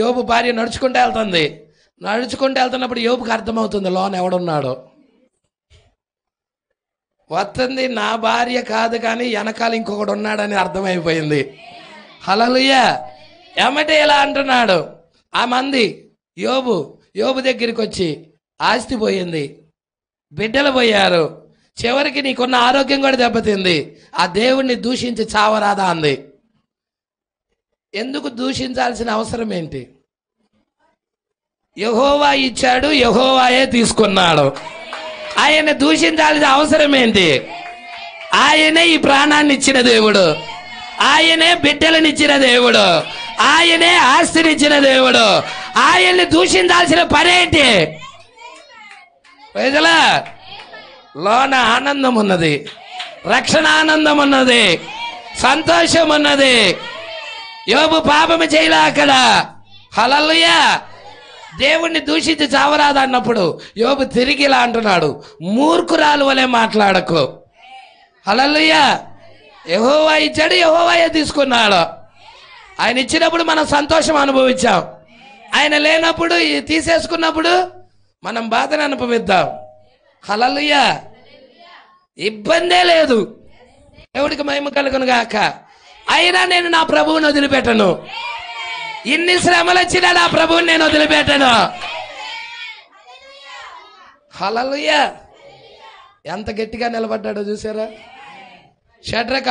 యోబు భార్య నడుచుకుంటూ వెళ్తుంది. నడుచుకుంటూ వెళ్తున్నప్పుడు యోబుకి అర్థమవుతుంది లోన ఎవడున్నాడో. వస్తుంది, నా భార్య కాదు కానీ వెనకాల ఇంకొకడు ఉన్నాడని అర్థమైపోయింది. హల్లెలూయా. ఎమ్మటే ఇలా అంటున్నాడు. ఆ మంది యోబు దగ్గరికి వచ్చి ఆస్తి పోయింది, బిడ్డలు పోయారు, చివరికి నీకున్న ఆరోగ్యం కూడా దెబ్బతింది. ఆ దేవుణ్ణి దూషించి చావరాదా అంది. ఎందుకు దూషించాల్సిన అవసరం ఏంటి? యెహోవా ఇచ్చాడు, యెహోవాయే తీసుకున్నాడు. ఆయన దూషించాల్సిన అవసరం ఏంటి? ఆయనే ఈ ప్రాణాన్ని ఇచ్చిన దేవుడు, ఆయనే బిడ్డలనిచ్చిన దేవుడు, ఆయనే ఆస్తినిచ్చిన దేవుడు. ఆయన్ని దూషించాల్సిన పనేంటి? ప్రజలా, లోన ఆనందం ఉన్నది, రక్షణ ఆనందం ఉన్నది, సంతోషం ఉన్నది. యోబు పాపము చేయలే అక్కడ. హల్లెలూయా. దేవుణ్ణి దూషించి చావరాదు అన్నప్పుడు యోబు తిరిగి ఇలా అంటున్నాడు, మూర్ఖురాలు వలె మాట్లాడకు. హల్లెలూయా. యెహోవా ఇచ్చాడు, యెహోవాయే తీసుకున్నాడు. ఆయన ఇచ్చినప్పుడు మనం సంతోషం అనుభవించాం, ఆయన లేనప్పుడు తీసేసుకున్నప్పుడు మనం బాధను అనుభవిద్దాం. హల్లెలూయా. ఇబ్బందే లేదు. దేవుడికి మహిమ కలుగును గాక. అయినా నేను నా ప్రభువుని వదిలిపెట్టను. ఇన్ని శ్రమలు వచ్చినా నా ప్రభువుని నేను వదిలిపెట్టను. హల్లెలూయా. ఎంత గట్టిగా నిలబడ్డాడో చూసారా? షడ్రక్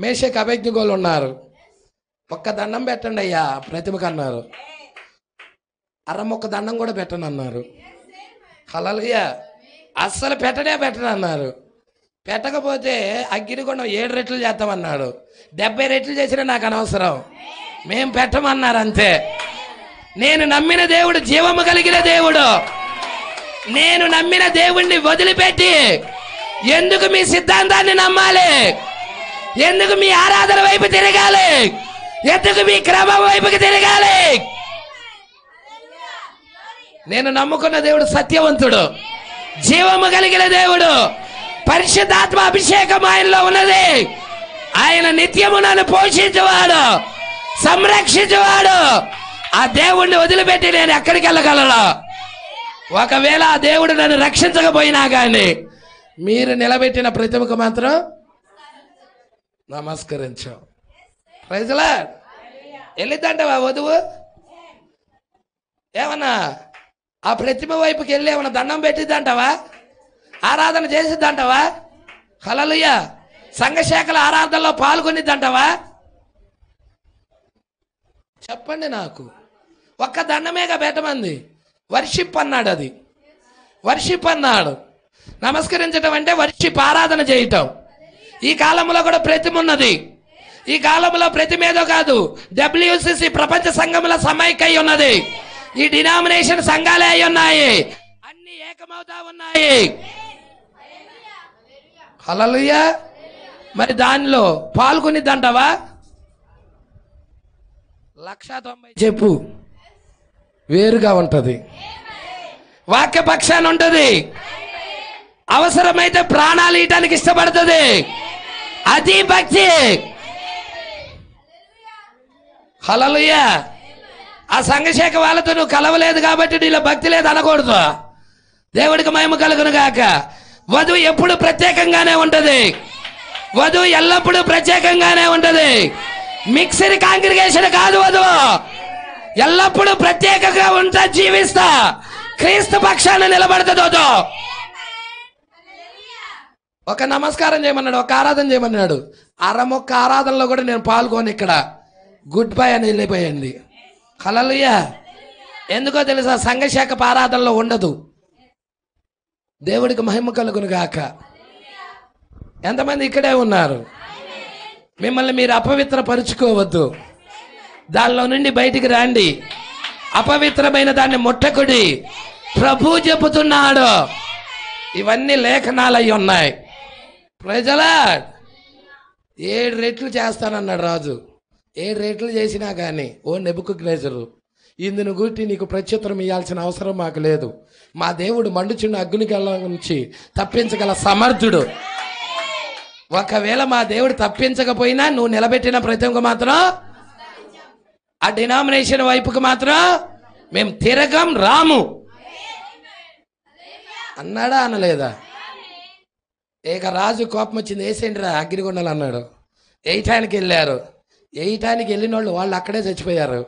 మేషక్ అబేద్నెగోలు ఉన్నారు. ఒక్క దండం పెట్టండి అయ్యా ప్రతిమకన్నారు. అరమొక్క దండం కూడా పెట్టను అన్నారు. హల్లెలూయా. అస్సలు పెట్టను అన్నారు. పెట్టకపోతే అగ్నిగుండం 7 రెట్లు చేస్తామన్నాడు. 70 రెట్లు చేసినా నాకు అనవసరం, మేం పెట్టమన్నారు అంతే. నేను నమ్మిన దేవుడు జీవము కలిగిన దేవుడు. నేను నమ్మిన దేవుణ్ణి వదిలిపెట్టి ఎందుకు మీ సిద్ధాంతాన్ని నమ్మాలి? ఎందుకు మీ ఆరాధన వైపు తిరగాలి? ఎందుకు మీ క్రమం వైపుకి తిరగాలి? నేను నమ్ముకున్న దేవుడు సత్యవంతుడు, జీవము కలిగిన దేవుడు, పరిశుద్ధాత్మ అభిషేకం ఆయనలో ఉన్నది. ఆయన నిత్యము నన్ను పోషించేవాడు, సంరక్షించేవాడు. ఆ దేవుణ్ణి వదిలిపెట్టి నేను ఎక్కడికి వెళ్ళగలను? ఒకవేళ ఆ దేవుడు నన్ను రక్షించకపోయినా కానీ మీరు నిలబెట్టిన ప్రతిమకు మాత్రం నమస్కరించాం. Praise the lord. వెళ్ళిద్దంటావా వధువు? ఏమన్నా ఆ ప్రతిమ వైపుకి వెళ్ళి ఏమన్నా దండం పెట్టిద్దంటావా? ఆరాధన చేసిద్దంటావా? హల్లెలూయా. సంఘశాఖల ఆరాధనలో పాల్గొనిద్దంటావా? చెప్పండి నాకు. ఒక్క దండమేగా పెట్టమంది. వర్షిప్ అన్నాడు. అది వర్షిప్ అన్నాడు. నమస్కరించడం అంటే వర్షిప్, ఆరాధన చేయటం. ఈ కాలంలో కూడా ప్రతిమ ఉన్నది. ఈ కాలంలో ప్రతిమ ఏదో కాదు, WCC ప్రపంచ సంఘముల సమైక్య ఉన్నది. ఈ డినామినేషన్ సంఘాలే అయి ఉన్నాయి, అన్ని ఏకమవుతా ఉన్నాయి. హల్లెలూయా. మరి దానిలో పాల్గొనిద్దంటావా? 190 చెప్పు, వేరుగా ఉంటది, వాక్యపక్షాన్ని ఉంటది, అవసరమైతే ప్రాణాలు ఇయటానికి ఇష్టపడుతుంది. అది భక్తి. హల్లెలూయా. ఆ సంఘశాఖ వాళ్ళతో నువ్వు కలవలేదు కాబట్టి నీలో భక్తి లేదు అనకూడదు. దేవుడికి మహిమ కలుగును గాక. వధువు ఎప్పుడు ప్రత్యేకంగానే ఉంటది. వధువు ఎల్లప్పుడూ ప్రత్యేకంగానే ఉంటది. మిక్స్డ్ కాంగ్రిగేషన్ కాదు వధువు. ఎల్లప్పుడూ ప్రత్యేకంగా ఉంటా, జీవిస్తా, క్రీస్తు పక్షాన్ని నిలబడుతుంది వధువు. ఒక నమస్కారం చేయమన్నాడు, ఒక ఆరాధన చేయమన్నాడు. అరమొక్క ఆరాధనలో కూడా నేను పాల్గొని ఇక్కడ గుడ్ బై అని వెళ్ళిపోయింది. హల్లెలూయా. ఎందుకో తెలుసా? సంఘశాఖ ఆరాధనలో ఉండదు. దేవుడికి మహిమ కలుగును గాక. ఎంతమంది ఇక్కడే ఉన్నారు? మిమ్మల్ని మీరు అపవిత్రపరుచుకోవద్దు. దానిలో నుండి బయటికి రండి. అపవిత్రమైన దాన్ని ముట్టకుడి. ప్రభు చెబుతున్నాడు. ఇవన్నీ లేఖనాలు అయి ఉన్నాయి. Praise the lord. 7 రెట్లు చేస్తానన్నాడు రాజు. 7 రెట్లు చేసినా కానీ, ఓ నెబుకద్నెజరు, ఇందును గురించి నీకు ప్రత్యుత్తరం ఇవ్వాల్సిన అవసరం మాకు లేదు. మా దేవుడు మండుచున్న అగ్నిగల నుంచి తప్పించగల సమర్థుడు. ఒకవేళ మా దేవుడు తప్పించకపోయినా నువ్వు నిలబెట్టిన ప్రతిమకు మాత్రం, ఆ డినామినేషన్ వైపుకు మాత్రం మేము తిరగం, రాము అన్నాడా అనలేదా? ఇక రాజు కోపం వచ్చింది, వేసేయండి రా అగ్నిగుండాలు అన్నాడు. వేయటానికి వెళ్ళారు. వేయటానికి వెళ్ళిన వాళ్ళు అక్కడే చచ్చిపోయారు.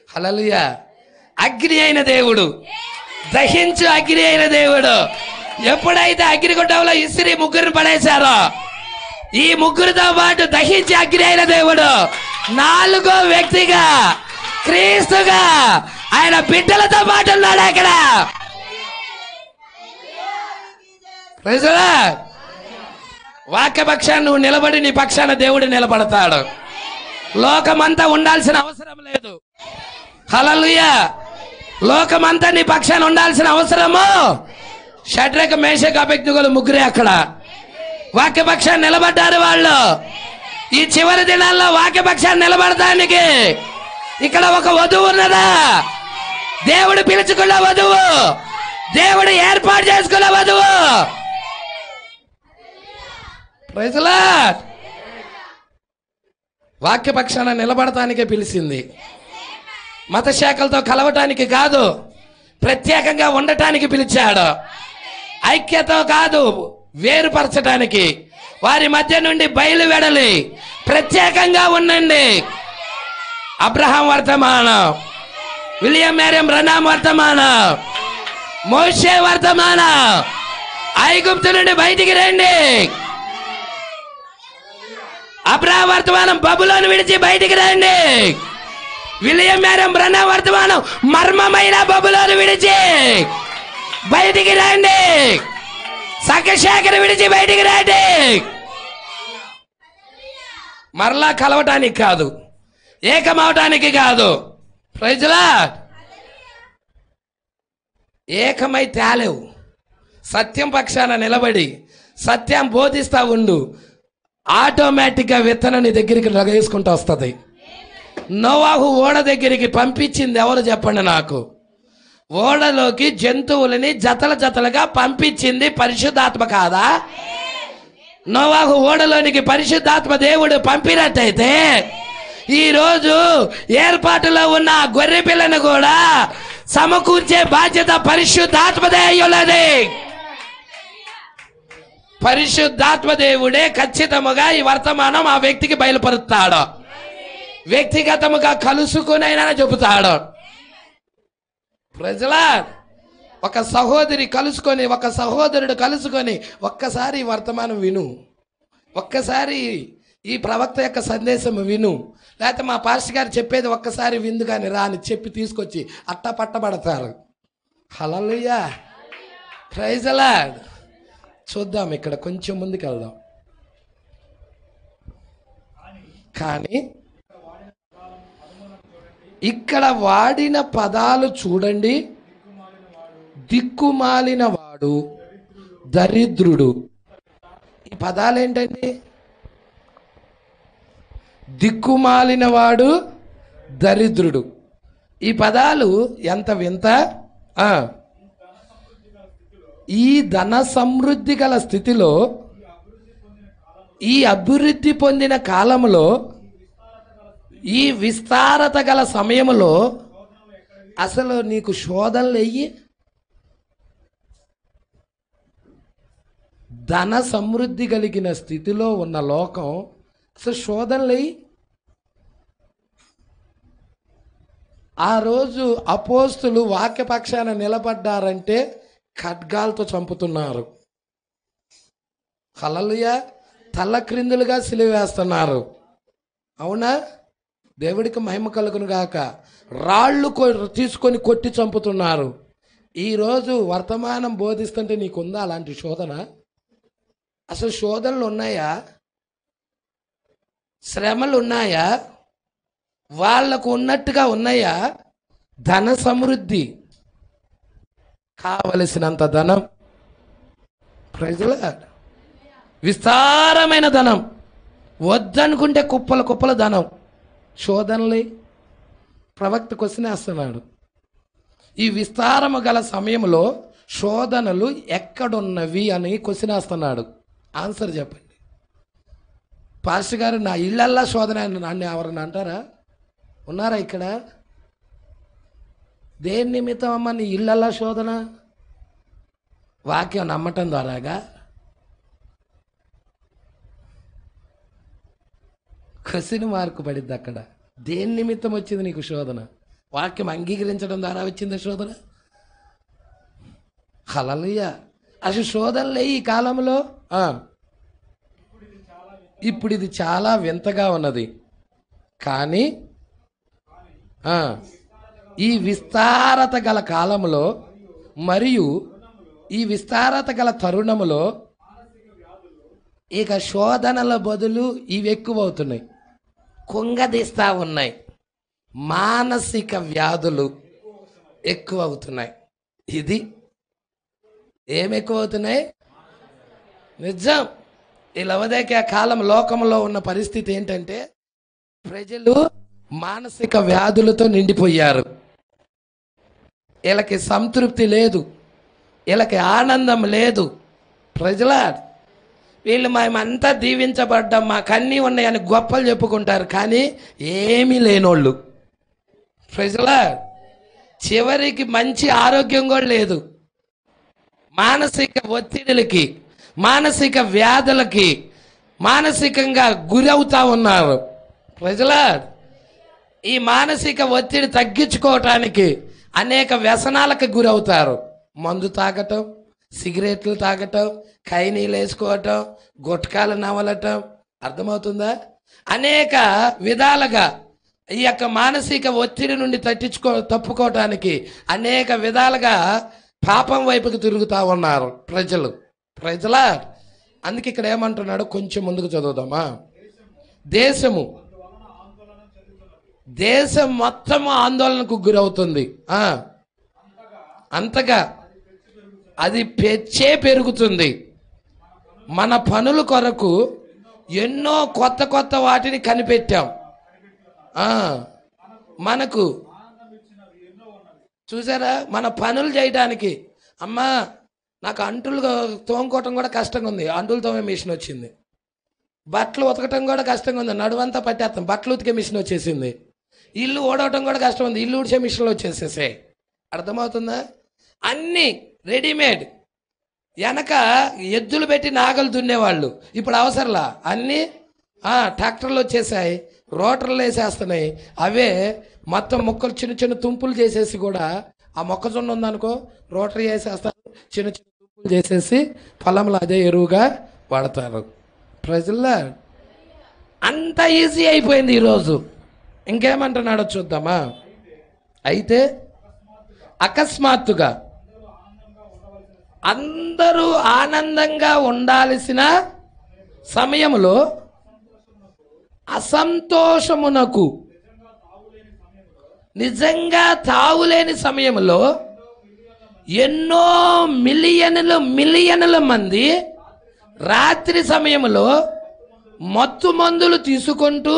హల్లెలూయా. అగ్ని అయిన దేవుడు, దహించు అగ్ని అయిన దేవుడు, ఎప్పుడైతే అగ్నిగుండంలో ఇసిరి ముగ్గురిని పడేశారో, ఈ ముగ్గురితో పాటు దహించి అగ్ని అయిన దేవుడు నాలుగో వ్యక్తిగా క్రీస్తుగా ఆయన బిడ్డలతో పాటు ఉన్నాడు అక్కడ. వాక్య పక్షాన్ని నువ్వు నిలబడి నీ పక్షాన దేవుడు నిలబడతాడు. లోకమంతా ఉండాల్సిన అవసరం లేదు. హల్లెలూయా. లోకమంతా నీ పక్షాన ఉండాల్సిన అవసరము. షడ్రక మేషక అబేద్నెగోలు ముగ్గురే అక్కడ వాక్యపక్షాన్ని నిలబడ్డారు. వాళ్ళు ఈ చివరి దినాల్లో వాక్యపక్షాన్ని నిలబడటానికి ఇక్కడ ఒక వధువు ఉన్నదా? దేవుడు పిలుచుకున్న వధువు, దేవుడు ఏర్పాటు చేసుకున్న వధువు. Praise the lord. వాక్యపక్షాన నిలబడటానికే పిలిచింది, మత శాఖలతో కలవటానికి కాదు, ప్రత్యేకంగా ఉండటానికి పిలిచాడు. ఐక్యత కాదు, వేరుపరచడానికి. వారి మధ్య నుండి బయలు వెడలి ప్రత్యేకంగా ఉండండి. అబ్రహాం వర్తమానం, విలియం మేరీ బ్రనామ్ వర్తమానం, మోషే వర్తమానం. ఐగుప్తు నుండి బయటికి రండి. అబ్రహాం వర్తమానం, బబులోను విడిచి బయటికి రండి. విలియం మేరీ బ్రనామ్ వర్తమానం, మర్మమైన బబులోను విడిచి బయటికి రండి. సకశాఖను విడిచి బయటికి రండి. మరలా కలవటానికి కాదు, ఏకమవటానికి కాదు. Praise the Lord. ఏకమై తేలేవు. సత్యం పక్షాన నిలబడి సత్యం బోధిస్తా ఉండు, ఆటోమేటిక్గా విత్తనం నీ దగ్గరికి రగేసుకుంటూ వస్తుంది. నోవాహు ఓడ దగ్గరికి పంపించింది ఎవరు చెప్పండి నాకు? ఓడలోకి జంతువులని జతల జతలుగా పంపించింది పరిశుద్ధాత్మ కాదా? నోవాహు ఓడలోనికి పరిశుద్ధాత్మ దేవుడు పంపినట్టయితే ఈరోజు ఏర్పాటులో ఉన్న గొర్రె పిల్లను కూడా సమకూర్చే బాధ్యత పరిశుద్ధాత్మదే అయ్యున్నది. పరిశుద్ధాత్మ దేవుడే ఖచ్చితముగా ఈ వర్తమానం ఆ వ్యక్తికి బయలుపరుస్తాడు. వ్యక్తిగతముగా కలుసుకునైనా చెబుతాడు. ప్రజలా, ఒక సహోదరి కలుసుకొని, ఒక సహోదరుడు కలుసుకొని ఒక్కసారి ఈ వర్తమానం విను, ఒక్కసారి ఈ ప్రవక్త యొక్క సందేశం విను, లేకపోతే మా పాస్టర్ గారు చెప్పేది ఒక్కసారి విందు కానీ రా అని చెప్పి తీసుకొచ్చి అట్టా పట్టబడతారు. హల్లెలూయా. Praise the lord. చూద్దాం, ఇక్కడ కొంచెం ముందుకు వెళ్దాం. కానీ ఇక్కడ వాడిన పదాలు చూడండి. దిక్కుమాలిన వాడు, దరిద్రుడు. ఈ పదాలు ఏంటండి? దిక్కుమాలిన వాడు, దరిద్రుడు. ఈ పదాలు ఎంత వింత. ఈ ధన సమృద్ధి గల స్థితిలో, ఈ అభివృద్ధి పొందిన కాలంలో, ఈ విస్తారత గల సమయంలో అసలు నీకు శోధనలు అయ్యి, ధన సమృద్ధి కలిగిన స్థితిలో ఉన్న లోకం అసలు శోధనలు అయ్యి, ఆ రోజు అపోస్తులు వాక్యపక్షాన నిలబడ్డారంటే ఖడ్గాలతో చంపుతున్నారు. హల్లెలూయా. తల క్రిందులుగా సిలువేస్తున్నారు. అవునా? దేవుడికి మహిమ కలుగును గాక. రాళ్ళు తీసుకొని కొట్టి చంపుతున్నారు. ఈరోజు వర్తమానం బోధిస్తుంటే నీకుందా అలాంటి శోధన? అసలు శోధనలు ఉన్నాయా? శ్రమలు ఉన్నాయా? వాళ్లకు ఉన్నట్టుగా ఉన్నాయా? ధన సమృద్ధి, కావలసినంత ధనం, ప్రజల విస్తారమైన ధనం, వద్దనుకుంటే కుప్పల కుప్పల ధనం. శోధనలే. ప్రవక్త క్వశ్చన్ వేస్తున్నాడు, ఈ విస్తారము గల సమయంలో శోధనలు ఎక్కడున్నవి అని క్వశ్చన్ వేస్తున్నాడు. ఆన్సర్ చెప్పండి. పాస్టర్ గారు, నా ఇళ్ళల్లా శోధన నన్ను ఎవరన్నా అంటారా? ఉన్నారా ఇక్కడ? దేని నిమిత్తం అమ్మ నీ ఇళ్ళల్లా శోధన? వాక్యం నమ్మటం ద్వారాగా? క్వశ్చన్ మార్కు పడిద్ది అక్కడ. దేని నిమిత్తం వచ్చింది నీకు శోధన? వాక్యం అంగీకరించడం ద్వారా వచ్చింది శోధన. హల్లెలూయా. అసలు శోధనలే ఈ కాలంలో. ఇప్పుడు ఇది చాలా వింతగా ఉన్నది. కానీ ఈ విస్తారత గల కాలంలో మరియు ఈ విస్తారత గల తరుణములో ఇక శోధనల బదులు ఇవి ఎక్కువ అవుతున్నాయి, కుంగదీస్తా ఉన్నాయి. మానసిక వ్యాధులు ఎక్కువ అవుతున్నాయి. ఇది ఏమి ఎక్కువ అవుతున్నాయి? నిజం. ఈ లవోదికయ కాలం లోకంలో ఉన్న పరిస్థితి ఏంటంటే ప్రజలు మానసిక వ్యాధులతో నిండిపోయారు. వీళ్ళకి సంతృప్తి లేదు, వీళ్ళకి ఆనందం లేదు. ప్రజల వీళ్ళు మేమంతా దీవించబడ్డాం, మాకన్నీ ఉన్నాయని గొప్పలు చెప్పుకుంటారు, కానీ ఏమీ లేనోళ్ళు. ప్రజల చివరికి మంచి ఆరోగ్యం కూడా లేదు. మానసిక ఒత్తిడిలకి, మానసిక వ్యాధులకి మానసికంగా గురవుతా ఉన్నారు. ప్రజల ఈ మానసిక ఒత్తిడి తగ్గించుకోవటానికి అనేక వ్యసనాలకు గురవుతారు. మందు తాగటం, సిగరెట్లు తాగటం, ఖైనీలు వేసుకోవటం, గుట్కాలు నవలటం. అర్థమవుతుందా? అనేక విధాలుగా ఈ యొక్క మానసిక ఒత్తిడి నుండి తప్పుకోవటానికి అనేక విధాలుగా పాపం వైపుకి తిరుగుతూ ఉన్నారు ప్రజల. అందుకే ఇక్కడ ఏమంటున్నాడు, కొంచెం ముందుకు చదువుదామా. దేశం మొత్తము ఆందోళనకు గురవుతుంది. అంతగా అది పెరుగుతుంది. మన పనుల కొరకు ఎన్నో కొత్త వాటిని కనిపెట్టాం. మనకు చూసారా, మన పనులు చేయడానికి. అమ్మా, నాకు అంటులు తోముకోవటం కూడా కష్టంగా ఉంది, అంటులు తోమే మిషన్ వచ్చింది. బట్టలు ఉతకటం కూడా కష్టంగా ఉంది, నడువంతా పట్టేస్తాం, బట్టలు ఉతికే మిషన్ వచ్చేసింది. ఇల్లు ఊడవటం కూడా కష్టం ఉంది, ఇల్లు ఊడ్చే మిషన్లు వచ్చేసేసాయి. అర్థమవుతుందా? అన్నీ రెడీమేడ్. వెనక ఎద్దులు పెట్టి నాగలు దున్నేవాళ్ళు, ఇప్పుడు అవసరంలా. అన్నీ ట్రాక్టర్లు వచ్చేసాయి, రోటర్లు వేసేస్తున్నాయి. అవే మొత్తం మొక్కలు చిన్న చిన్న తుంపులు చేసేసి కూడా, ఆ మొక్కజొన్న ఉందనుకో రోటరీ వేసేస్తారు, చిన్న చిన్న తుంపులు చేసేసి పొలంలో అదే ఎరువుగా వాడతారు. ప్రజల్లో అంత ఈజీ అయిపోయింది ఈరోజు. ఇంకేమంటున్నాడో చూద్దామా. అయితే అకస్మాత్తుగా అందరూ ఆనందంగా ఉండాల్సిన సమయంలో అసంతోషమునకు నిజంగా తావులేని సమయంలో ఎన్నో మిలియన్ల మంది రాత్రి సమయంలో మత్తు మందులు తీసుకుంటూ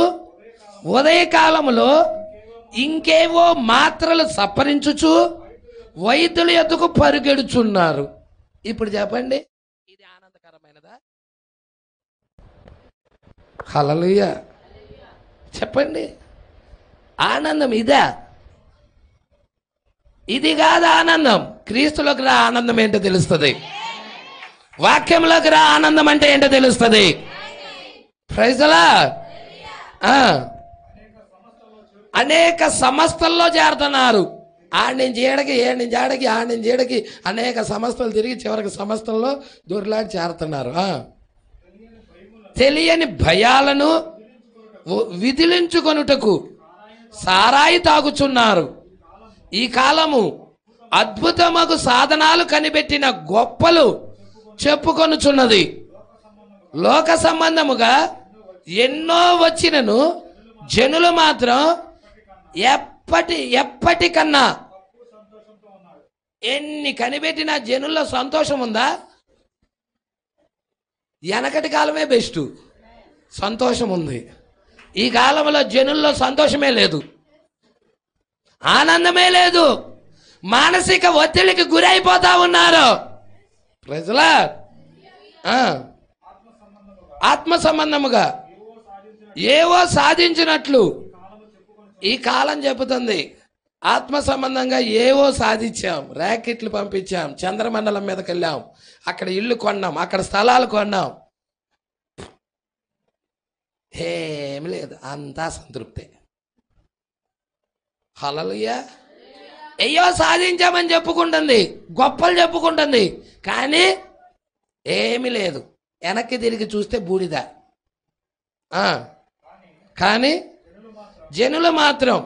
ఉదయకాలంలో ఇంకేవో మాత్రలు సప్పరించుచు వైద్యుల యొద్దకు పరుగెడుచున్నారు. ఇప్పుడు చెప్పండి, ఇది ఆనందకరమైనదా? హల్లెలూయా చెప్పండి. ఆనందం ఇదా? ఇది కాదు ఆనందం. క్రీస్తులోకి రా, ఆనందం ఏంటో తెలుస్తుంది. వాక్యంలోకి రా, ఆనందం అంటే ఏంటో తెలుస్తుంది. Praise the Lord. అనేక సంస్థల్లో చేరుతున్నారు. ఆడి నుంచి ఏడకి అనేక సంస్థలు తిరిగి చివరికి సంస్థల్లో దూరలాడి చేరుతున్నారు. తెలియని భయాలను విదిలించుకొనుటకు సారాయి తాగుచున్నారు. ఈ కాలము అద్భుతమగు సాధనాలు కనిపెట్టిన గొప్పలు చెప్పుకొనుచున్నది. లోక సంబంధముగా ఎన్నో వచ్చినను జనులు మాత్రం ఎప్పటికన్నా ఎన్ని కనిపెట్టినా జనుల్లో సంతోషం ఉందా? వెనకటి కాలమే బెస్ట్, సంతోషం ఉంది. ఈ కాలంలో జనుల్లో సంతోషమే లేదు, ఆనందమే లేదు, మానసిక ఒత్తిడికి గురైపోతా ఉన్నారు. ప్రజల ఆత్మ సంబంధముగా ఏవో సాధించినట్లు ఈ కాలం చెబుతుంది. ఆత్మ సంబంధంగా ఏవో సాధించాం, ర్యాకెట్లు పంపించాం, చంద్రమండలం మీదకి వెళ్ళాం, అక్కడ ఇల్లు కొన్నాం, అక్కడ స్థలాలు కొన్నాం. ఏమి లేదు, అంతా సంతృప్తి. హల్లెలూయా. అయ్యో సాధించామని చెప్పుకుంటుంది, గొప్పలు చెప్పుకుంటుంది, కానీ ఏమీ లేదు. వెనక్కి తిరిగి చూస్తే బూడిద. కానీ జనులు మాత్రం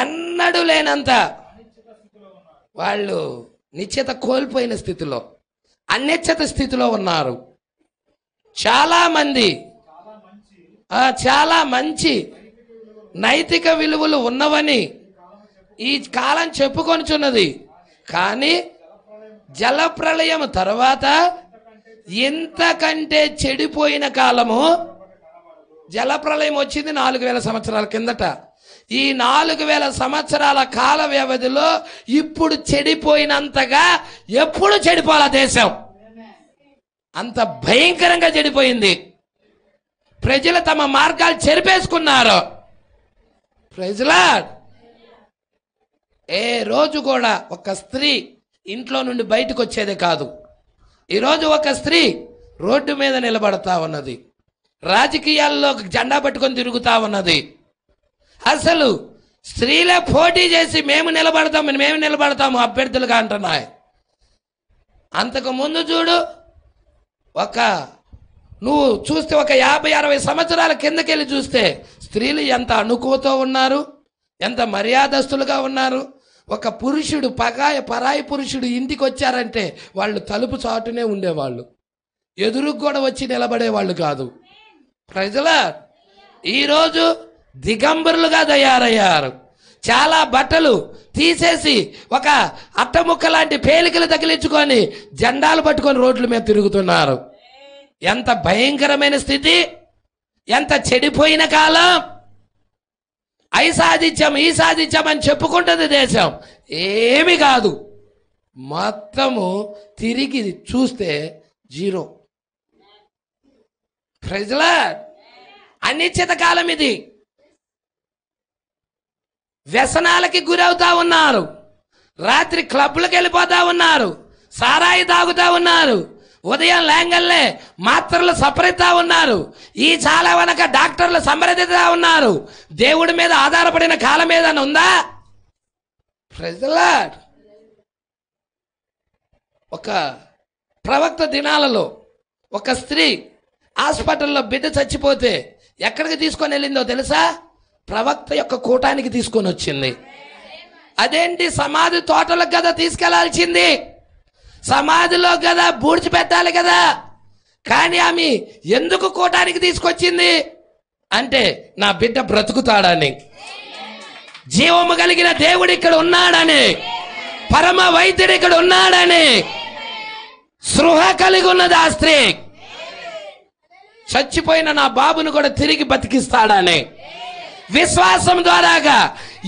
ఎన్నడూ లేనంత వాళ్ళు నిశ్చయత కోల్పోయిన స్థితిలో, అనిశ్చిత స్థితిలో ఉన్నారు. చాలా మంది చాలా మంచి నైతిక విలువలు ఉన్నవని ఈ కాలం చెప్పుకొనిచున్నది. కానీ జలప్రళయం తర్వాత ఇంతకంటే చెడిపోయిన కాలము, జలప్రళయం వచ్చింది 4000 సంవత్సరాల కిందట. ఈ 4000 సంవత్సరాల కాల వ్యవధిలో ఇప్పుడు చెడిపోయినంతగా ఎప్పుడు చెడిపోవాల దేశం. అంత భయంకరంగా చెడిపోయింది. ప్రజలు తమ మార్గాలు చెరిపేసుకున్నారు. ప్రజలా ఏ రోజు కూడా ఒక స్త్రీ ఇంట్లో నుండి బయటకు వచ్చేదే కాదు. ఈరోజు ఒక స్త్రీ రోడ్డు మీద నిలబడతా ఉన్నది, రాజకీయాల్లో జెండా పట్టుకొని తిరుగుతా ఉన్నది. అసలు స్త్రీలే పోటీ చేసి మేము నిలబడతాము అభ్యర్థులుగా అంటున్నాయి. అంతకు ముందు చూడు, నువ్వు చూస్తే ఒక 50-60 సంవత్సరాల కిందకెళ్ళి చూస్తే స్త్రీలు ఎంత అణుకువతో ఉన్నారు, ఎంత మర్యాదస్తులుగా ఉన్నారు. ఒక పురుషుడు పరాయి పురుషుడు ఇంటికి వచ్చారంటే వాళ్ళు తలుపు చాటునే ఉండేవాళ్ళు, ఎదురుకు కూడా వచ్చి నిలబడేవాళ్ళు కాదు. ప్రజలా ఈరోజు దిగంబరులుగా తయారయ్యారు. చాలా బట్టలు తీసేసి ఒక అట్టముక్క లాంటి పేలికలు తగిలించుకొని జెండాలు పట్టుకొని రోడ్ల మీద తిరుగుతున్నారు. ఎంత భయంకరమైన స్థితి, ఎంత చెడిపోయిన కాలం. ఈ సాధించామని చెప్పుకుంటుంది దేశం. ఏమి కాదు, మొత్తము తిరిగి చూస్తే జీరో. ప్రజలా అనిశ్చిత కాలం ఇది. వ్యసనాలకి గురవుతా ఉన్నారు, రాత్రి క్లబ్లకు వెళ్ళిపోతా ఉన్నారు, సారాయి తాగుతా ఉన్నారు, ఉదయం లేంగల్లే మాత్రలు సపరితా ఉన్నారు, ఈ చాలా వెనక డాక్టర్లు సంప్రదిస్తా ఉన్నారు. దేవుడి మీద ఆధారపడిన కాలం ఏదైనా ఉందా? ప్రజలా ఒక ప్రవక్త దినాలలో ఒక స్త్రీ హాస్పిటల్లో బిడ్డ చచ్చిపోతే ఎక్కడికి తీసుకొని వెళ్ళిందో తెలుసా? ప్రవక్త యొక్క కూటానికి తీసుకొని వచ్చింది. అదేంటి, సమాధి తోటలకు కదా తీసుకెళ్లాల్సింది, సమాధిలో కదా బూడ్చిపెట్టాలి కదా. కానీ ఆమె ఎందుకు కూటానికి తీసుకొచ్చింది అంటే నా బిడ్డ బ్రతుకుతాడని, జీవము కలిగిన దేవుడు ఇక్కడ ఉన్నాడని, పరమ వైద్యుడు ఇక్కడ ఉన్నాడని స్పృహ కలిగి ఉన్నది ఆ స్త్రీ. చచ్చిపోయిన నా బాబును కూడా తిరిగి బతికిస్తాడని విశ్వాసం ద్వారాగా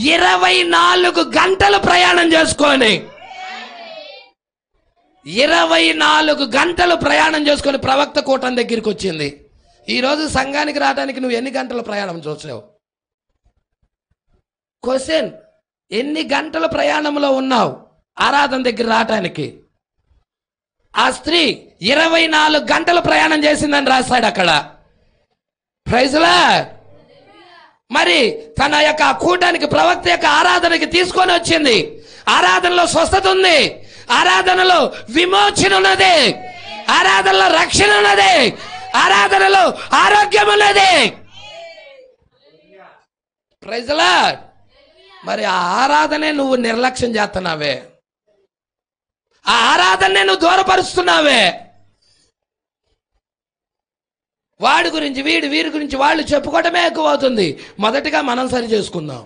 24 గంటలు ప్రయాణం చేసుకొని 24 గంటలు ప్రయాణం చేసుకొని ప్రవక్త కూటం దగ్గరికి వచ్చింది. ఈరోజు సంఘానికి రావడానికి నువ్వు ఎన్ని గంటల ప్రయాణం చూసావు? క్వశ్చన్, ఎన్ని గంటల ప్రయాణంలో ఉన్నావు ఆరాధన దగ్గర రావటానికి? ఆ స్త్రీ 24 గంటలు ప్రయాణం చేసిందని రాశాడు అక్కడ. ప్రైజ్లా. మరి తన యొక్క కూటానికి ప్రవక్త యొక్క ఆరాధనకి తీసుకొని వచ్చింది. ఆరాధనలో స్వస్థత ఉంది, ఆరాధనలో విమోచన ఉన్నది, ఆరాధనలో రక్షణ ఉన్నది, ఆరాధనలో ఆరోగ్యం ఉన్నది. ప్రైజ్లా. మరి ఆ ఆరాధనే నువ్వు నిర్లక్ష్యం చేస్తున్నావే, ఆ ఆరాధనే నువ్వు దూరపరుస్తున్నావే. వాడి గురించి వీరి గురించి వాళ్ళు చెప్పుకోవటమే ఎక్కువ అవుతుంది. మొదటిగా మనం సరి చేసుకుందాం,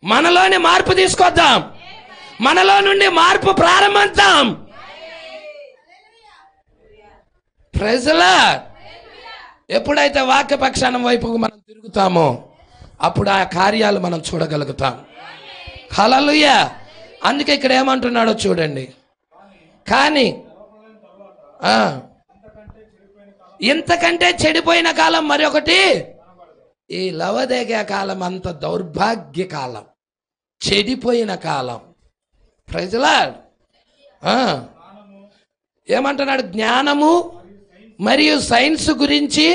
మనలోని మార్పు తీసుకొద్దాం, మనలో నుండి మార్పు ప్రారంభిద్దాం. ప్రజలా ఎప్పుడైతే వాక్యపక్షానం వైపుకు మనం తిరుగుతామో అప్పుడు ఆ కార్యాలు మనం చూడగలుగుతాం. హల్లెలూయా. అందుకే ఇక్కడ ఏమంటున్నాడో చూడండి. కానీ ఇంతకంటే చెడిపోయిన కాలం మరొకటి, ఈ లవదేగా కాలం అంత దౌర్భాగ్య కాలం, చెడిపోయిన కాలం. ప్రజలా ఏమంటున్నాడు? జ్ఞానము మరియు సైన్స్ గురించి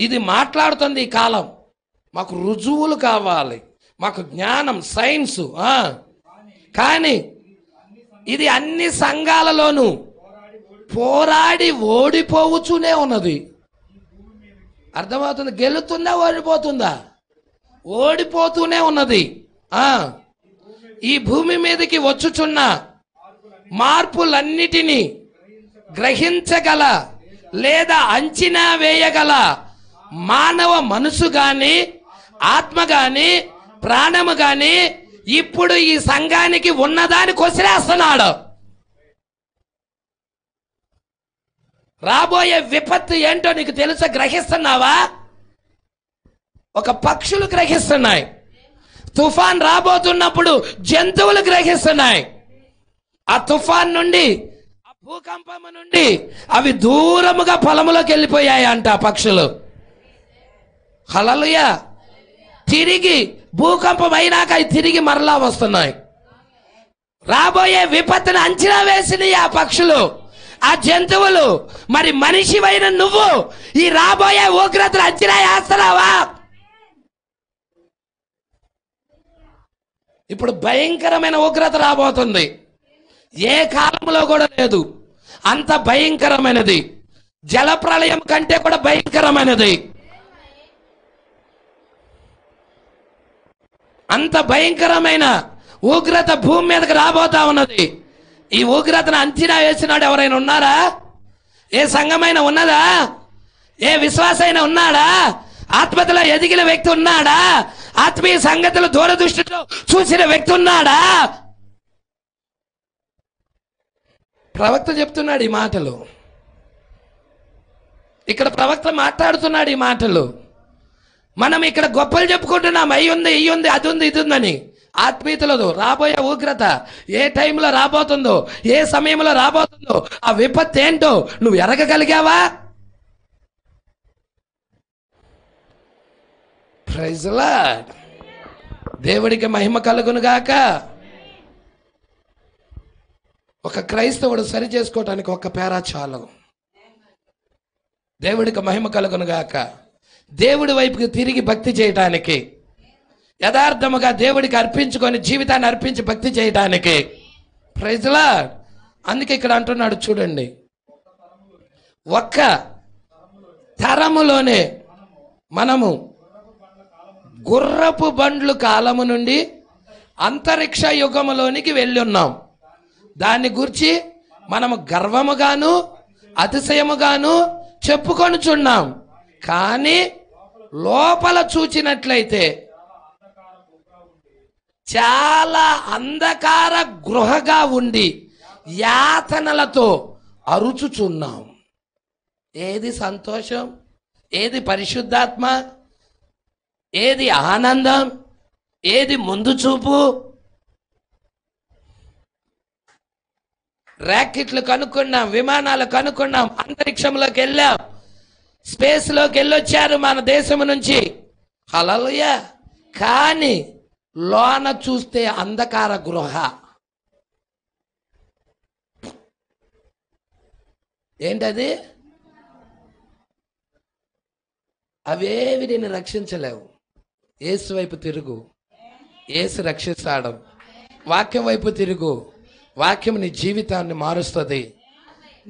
ఇది మాట్లాడుతుంది ఈ కాలం. మాకు రుజువులు కావాలి, మాకు జ్ఞానం, సైన్స్. కానీ ఇది అన్ని సంఘాలలోనూ పోరాడి ఓడిపోవచ్చునే ఉన్నది. అర్థమవుతుంది? గెలుతుందా ఓడిపోతుందా? ఓడిపోతూనే ఉన్నది. ఈ భూమి మీదకి వచ్చుచున్న మార్పులన్నిటినీ గ్రహించగల లేదా అంచనా వేయగల మానవ మనసు గాని, ఆత్మ గాని, ప్రాణము గాని ఇప్పుడు ఈ సంఘానికి ఉన్నదాన్ని కొసిరేస్తున్నాడు. రాబోయే విపత్తు ఏంటో నీకు తెలుసా? గ్రహిస్తున్నావా? ఒక పక్షులు గ్రహిస్తున్నాయి. తుఫాన్ రాబోతున్నప్పుడు జంతువులు గ్రహిస్తున్నాయి. ఆ తుఫాన్ నుండి, ఆ భూకంపం నుండి అవి దూరముగా పొలములోకి వెళ్ళిపోయాయి అంట పక్షులు. హల్లెలూయా. తిరిగి భూకంపం అయినాక అవి తిరిగి మరలా వస్తున్నాయి. రాబోయే విపత్తును అంచనా వేసినాయి ఆ పక్షులు, ఆ జంతువులు. మరి మనిషివైన నువ్వు ఈ రాబోయే ఉగ్రతను అంచనా వేస్తున్నావా? ఇప్పుడు భయంకరమైన ఉగ్రత రాబోతుంది. ఏ కాలంలో కూడా లేదు, అంత భయంకరమైనది. జల ప్రళయం కంటే కూడా భయంకరమైనది. అంత భయంకరమైన ఉగ్రత భూమి మీదకి రాబోతా ఉన్నది. ఈ ఉగ్రతను అంచనా వేసినాడు ఎవరైనా ఉన్నారా? ఏ సంఘమైనా ఉన్నదా? ఏ విశ్వాసైనా ఉన్నాడా? ఆత్మతలో ఎదిగిన వ్యక్తి ఉన్నాడా? ఆత్మీయ సంగతులు దూరదృష్టితో చూసిన వ్యక్తి ఉన్నాడా? ప్రవక్త చెప్తున్నాడు ఈ మాటలు. ఇక్కడ ప్రవక్త మాట్లాడుతున్నాడు ఈ మాటలు. మనం ఇక్కడ గొప్పలు చెప్పుకుంటున్నాం, అయ్యి ఉంది, ఇయ్యి ఉంది, అది ఉంది, ఇది ఉందని. ఆత్మీయతలో రాబోయే ఉగ్రత ఏ టైంలో రాబోతుందో, ఏ సమయంలో రాబోతుందో, ఆ విపత్తు ఏంటో నువ్వు ఎరగగలిగావా? Praise the Lord. దేవుడికి మహిమ కలుగును గాక. ఒక క్రైస్తవుడు సరి చేసుకోవటానికి ఒక్క పేరా చాలు. దేవుడికి మహిమ కలుగును గాక. దేవుడి వైపుకి తిరిగి భక్తి చేయటానికి, యథార్థముగా దేవుడికి అర్పించుకొని జీవితాన్ని అర్పించి భక్తి చేయటానికి. Praise the Lord. అందుకే ఇక్కడ అంటున్నాడు చూడండి, ఒక్క తరములోనే మనము గుర్రపు బండ్లు కాలము నుండి అంతరిక్ష యుగములోనికి వెళ్ళి ఉన్నాం. దాన్ని గురించి మనము గర్వముగాను అతిశయముగాను చెప్పుకొనుచున్నాం. కానీ లోపల చూచినట్లయితే చాలా అంధకార గృహగా ఉండి యాతనలతో అరుచుచున్నాం. ఏది సంతోషం? ఏది పరిశుద్ధాత్మ? ఏది ఆనందం? ఏది ముందు చూపు? ర్యాకెట్లు కనుక్కున్నాం, విమానాలు కనుక్కున్నాం, అంతరిక్షంలోకి వెళ్ళాం, స్పేస్లోకి వెళ్ళొచ్చారు మన దేశం నుంచి. హల్లెలూయా. కానీ లోన చూస్తే అంధకార గృహ. ఏంటది? అవేవి నేను రక్షించలేవు. యేసు వైపు తిరుగు, యేసు రక్షిస్తాడు. వాక్యం వైపు తిరుగు, వాక్యం నీ జీవితాన్ని మారుస్తుంది.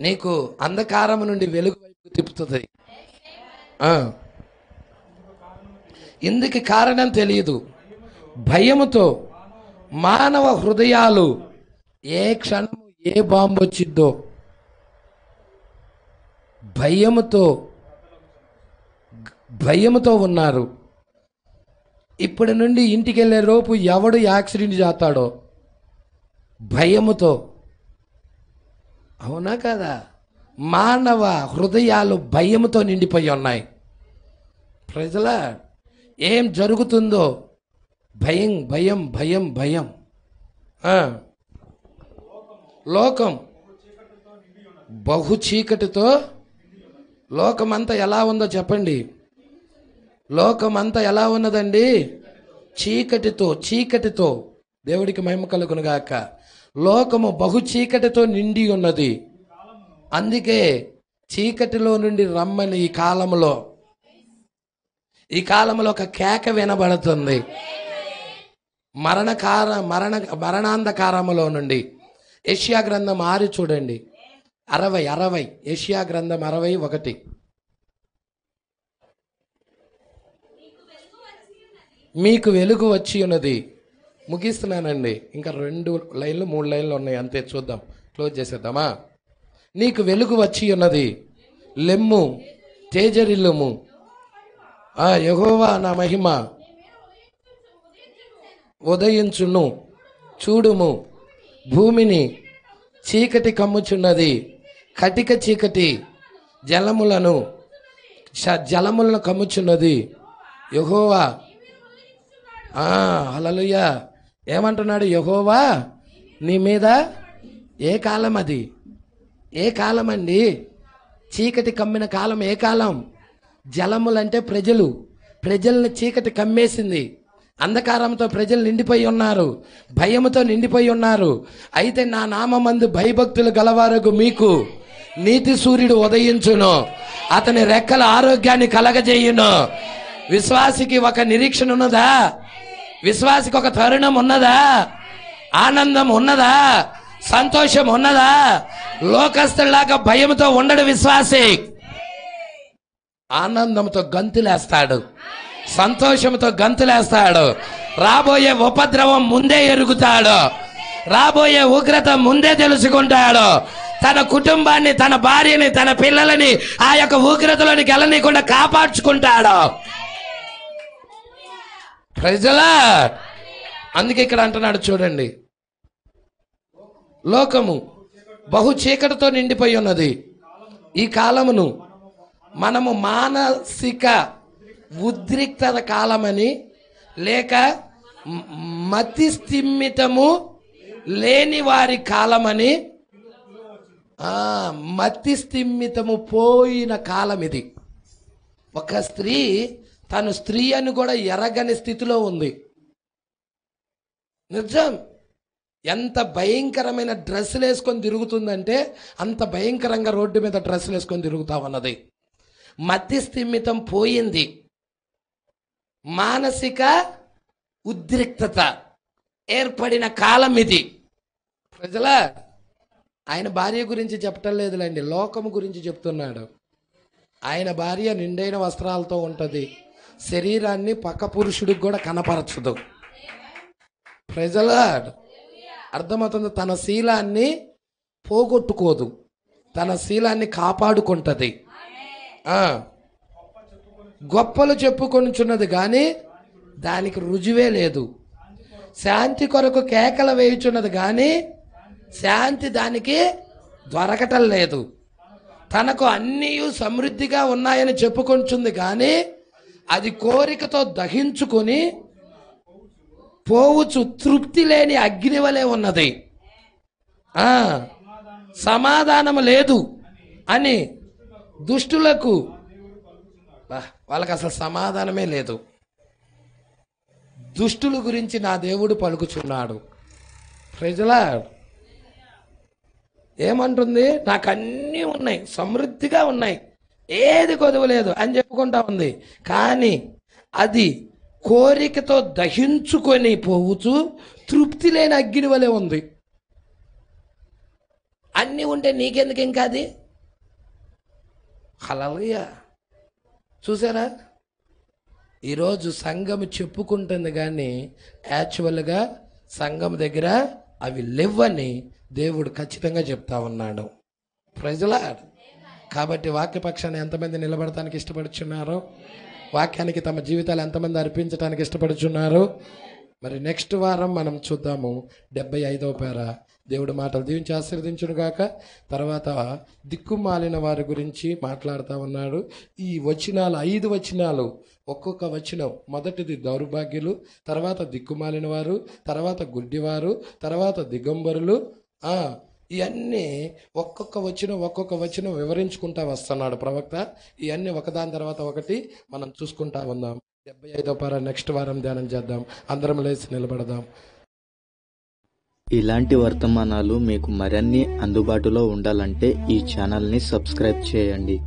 నీకు అంధకారం నుండి వెలుగు వైపు తిప్పుతుంది. ఇందుకు కారణం తెలియదు. భయముతో మానవ హృదయాలు ఏ క్షణము ఏ బాంబు వచ్చిద్దో భయముతో ఉన్నారు. ఇప్పటి నుండి ఇంటికి వెళ్ళే లోపు ఎవడు యాక్సిడెంట్ చేస్తాడో భయముతో. అవునా కదా? మానవ హృదయాలు భయముతో నిండిపోయి ఉన్నాయి. ప్రజల ఏం జరుగుతుందో భయం భయం భయం భయం. లోకం బహు చీకటితో. లోకమంతా ఎలా ఉందో చెప్పండి? లోకమంతా ఎలా ఉన్నదండి? చీకటితో. దేవుడికి మహిమ కలుగును గాక. లోకము బహు చీకటితో నిండి ఉన్నది. అందుకే చీకటిలో నుండి రమ్మని ఈ కాలంలో ఒక కేక వినబడుతుంది. మరణాంధకారములో నుండి. యెషయా గ్రంథం 6 చూడండి. 60 యెషయా గ్రంథం 61. మీకు వెలుగు వచ్చి ఉన్నది. ముగిస్తున్నానండి, ఇంకా 2 లైన్లు 3 లైన్లు ఉన్నాయి అంతే, చూద్దాం, క్లోజ్ చేసేద్దామా. నీకు వెలుగు వచ్చి ఉన్నది, లెమ్ము తేజరిల్లుము, యెహోవా నా మహిమ ఉదయించును, చూడుము భూమిని చీకటి కమ్ముచున్నది, కటిక చీకటి జలములను కమ్ముచున్నది. యెహోవా హల్లెలూయా. ఏమంటున్నాడు? యెహోవా నీ మీద. ఏ కాలం అది? ఏ కాలం అండి? చీకటి కమ్మిన కాలం ఏ కాలం? జలములంటే ప్రజల్ని చీకటి కమ్మేసింది. అంధకారంతో ప్రజలు నిండిపోయి ఉన్నారు, భయముతో నిండిపోయి ఉన్నారు. అయితే నా నామమందు భయభక్తులు గలవారకు మీకు నీతి సూర్యుడు ఉదయించును, అతని రెక్కల ఆరోగ్యాన్ని కలగజేయును. విశ్వాసికి ఒక నిరీక్షణ ఉన్నదా? విశ్వాసికి ఒక తరుణం ఉన్నదా? ఆనందం ఉన్నదా? సంతోషం ఉన్నదా? లోకస్తులాగా భయంతో ఉండడు విశ్వాసి. ఆనందంతో గంతులేస్తాడు, సంతోషంతో గంతులేస్తాడు. రాబోయే ఉపద్రవం ముందే ఎరుగుతాడు, రాబోయే ఉగ్రత ముందే తెలుసుకుంటాడు. తన కుటుంబాన్ని, తన భార్యని, తన పిల్లలని ఆ యొక్క ఉగ్రతలోనికి వెళ్ళనీయకుండా కాపాడుచుకుంటాడు. ప్రజలా అందుకే ఇక్కడ అంటున్నాడు చూడండి, లోకము బహు చీకటితో నిండిపోయి ఉన్నది. ఈ కాలమును మనము మానసిక ఉద్రిక్తత కాలమని, లేక మతి స్థిమితము లేని వారి కాలమని, మతి స్థిమితము పోయిన కాలం ఇది. ఒక స్త్రీ తను స్త్రీ అని కూడా ఎరగని స్థితిలో ఉంది. నిజం. ఎంత భయంకరమైన డ్రెస్సులు వేసుకొని తిరుగుతుందంటే అంత భయంకరంగా రోడ్డు మీద డ్రెస్సులు వేసుకొని తిరుగుతా ఉన్నది. మతి స్థిమితం పోయింది. మానసిక ఉద్రిక్తత ఏర్పడిన కాలం ఇది. ప్రజలా ఆయన భార్య గురించి చెప్పటం లేదులేండి, లోకము గురించి చెప్తున్నాడు. ఆయన భార్య నిండైన వస్త్రాలతో ఉంటుంది, శరీరాన్ని పక్క పురుషుడికి కూడా కనపరచదు. ప్రజలా అర్థమవుతుంది. తన శీలాన్ని పోగొట్టుకోదు, తన శీలాన్ని కాపాడుకుంటుంది. గొప్పలు చెప్పుకొనిచున్నది కానీ దానికి రుజువే లేదు. శాంతి కొరకు కేకలు వేయుచున్నది కానీ శాంతి దానికి దొరకటం లేదు. తనకు అన్నీ సమృద్ధిగా ఉన్నాయని చెప్పుకొంచుంది కానీ అది కోరికతో దహించుకొని పోవచ్చు తృప్తి లేని అగ్ని వలె ఉన్నది. సమాధానం లేదు అని దుష్టులకు, వాళ్ళకి అసలు సమాధానమే లేదు. దుష్టుల గురించి నా దేవుడు పలుకుచున్నాడు. ప్రజలా ఏమంటుంది? నాకు అన్నీ ఉన్నాయి, సమృద్ధిగా ఉన్నాయి, ఏది కొదవలేదు అని చెప్పుకుంటా ఉంది. కానీ అది కోరికతో దహించుకొని పోవచ్చు తృప్తి లేని అగ్ని వలె ఉంది. అన్నీ ఉంటే నీకెందుకు ఇంకా అది? హల్లెలూయా. చూసారా, ఈరోజు సంఘం చెప్పుకుంటుంది కానీ యాక్చువల్గా సంఘం దగ్గర అవి లేవని దేవుడు ఖచ్చితంగా చెప్తా ఉన్నాడు. ప్రజలా కాబట్టి వాక్యపక్షాన్ని ఎంతమంది నిలబడటానికి ఇష్టపడుచున్నారో, వాక్యానికి తమ జీవితాలు ఎంతమంది అర్పించడానికి ఇష్టపడుచున్నారు? మరి నెక్స్ట్ వారం మనం చూద్దాము 75వ పేర. దేవుడు మాటలు దీవించి ఆశీర్వదించును గాక. తర్వాత దిక్కుమాలిన వారి గురించి మాట్లాడుతూ ఉన్నాడు. ఈ వచనాలు 5 వచనాలు, ఒక్కొక్క వచనం, మొదటిది దౌర్భాగ్యులు, తర్వాత దిక్కుమాలిన వారు, తర్వాత గుడ్డివారు, తర్వాత దిగంబరులు. ఇవన్నీ ఒక్కొక్క వచనం వివరించుకుంటా వస్తున్నాడు ప్రవక్త. ఇవన్నీ ఒకదాని తర్వాత ఒకటి మనం చూసుకుంటా ఉందాం. 75వ పార నెక్స్ట్ వారం ధ్యానం చేద్దాం. అందరం లేచి నిలబడదాం. ఇలాంటి వర్తమానాలు మీకు మరిన్ని అందుబాటులో ఉండాలంటే ఈ ఛానల్ని సబ్స్క్రైబ్ చేయండి.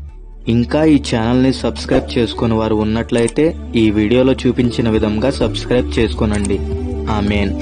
ఇంకా ఈ ఛానల్ని సబ్స్క్రైబ్ చేసుకుని వారు ఉన్నట్లయితే ఈ వీడియోలో చూపించిన విధంగా సబ్స్క్రైబ్ చేసుకోనండి. ఆమేన్.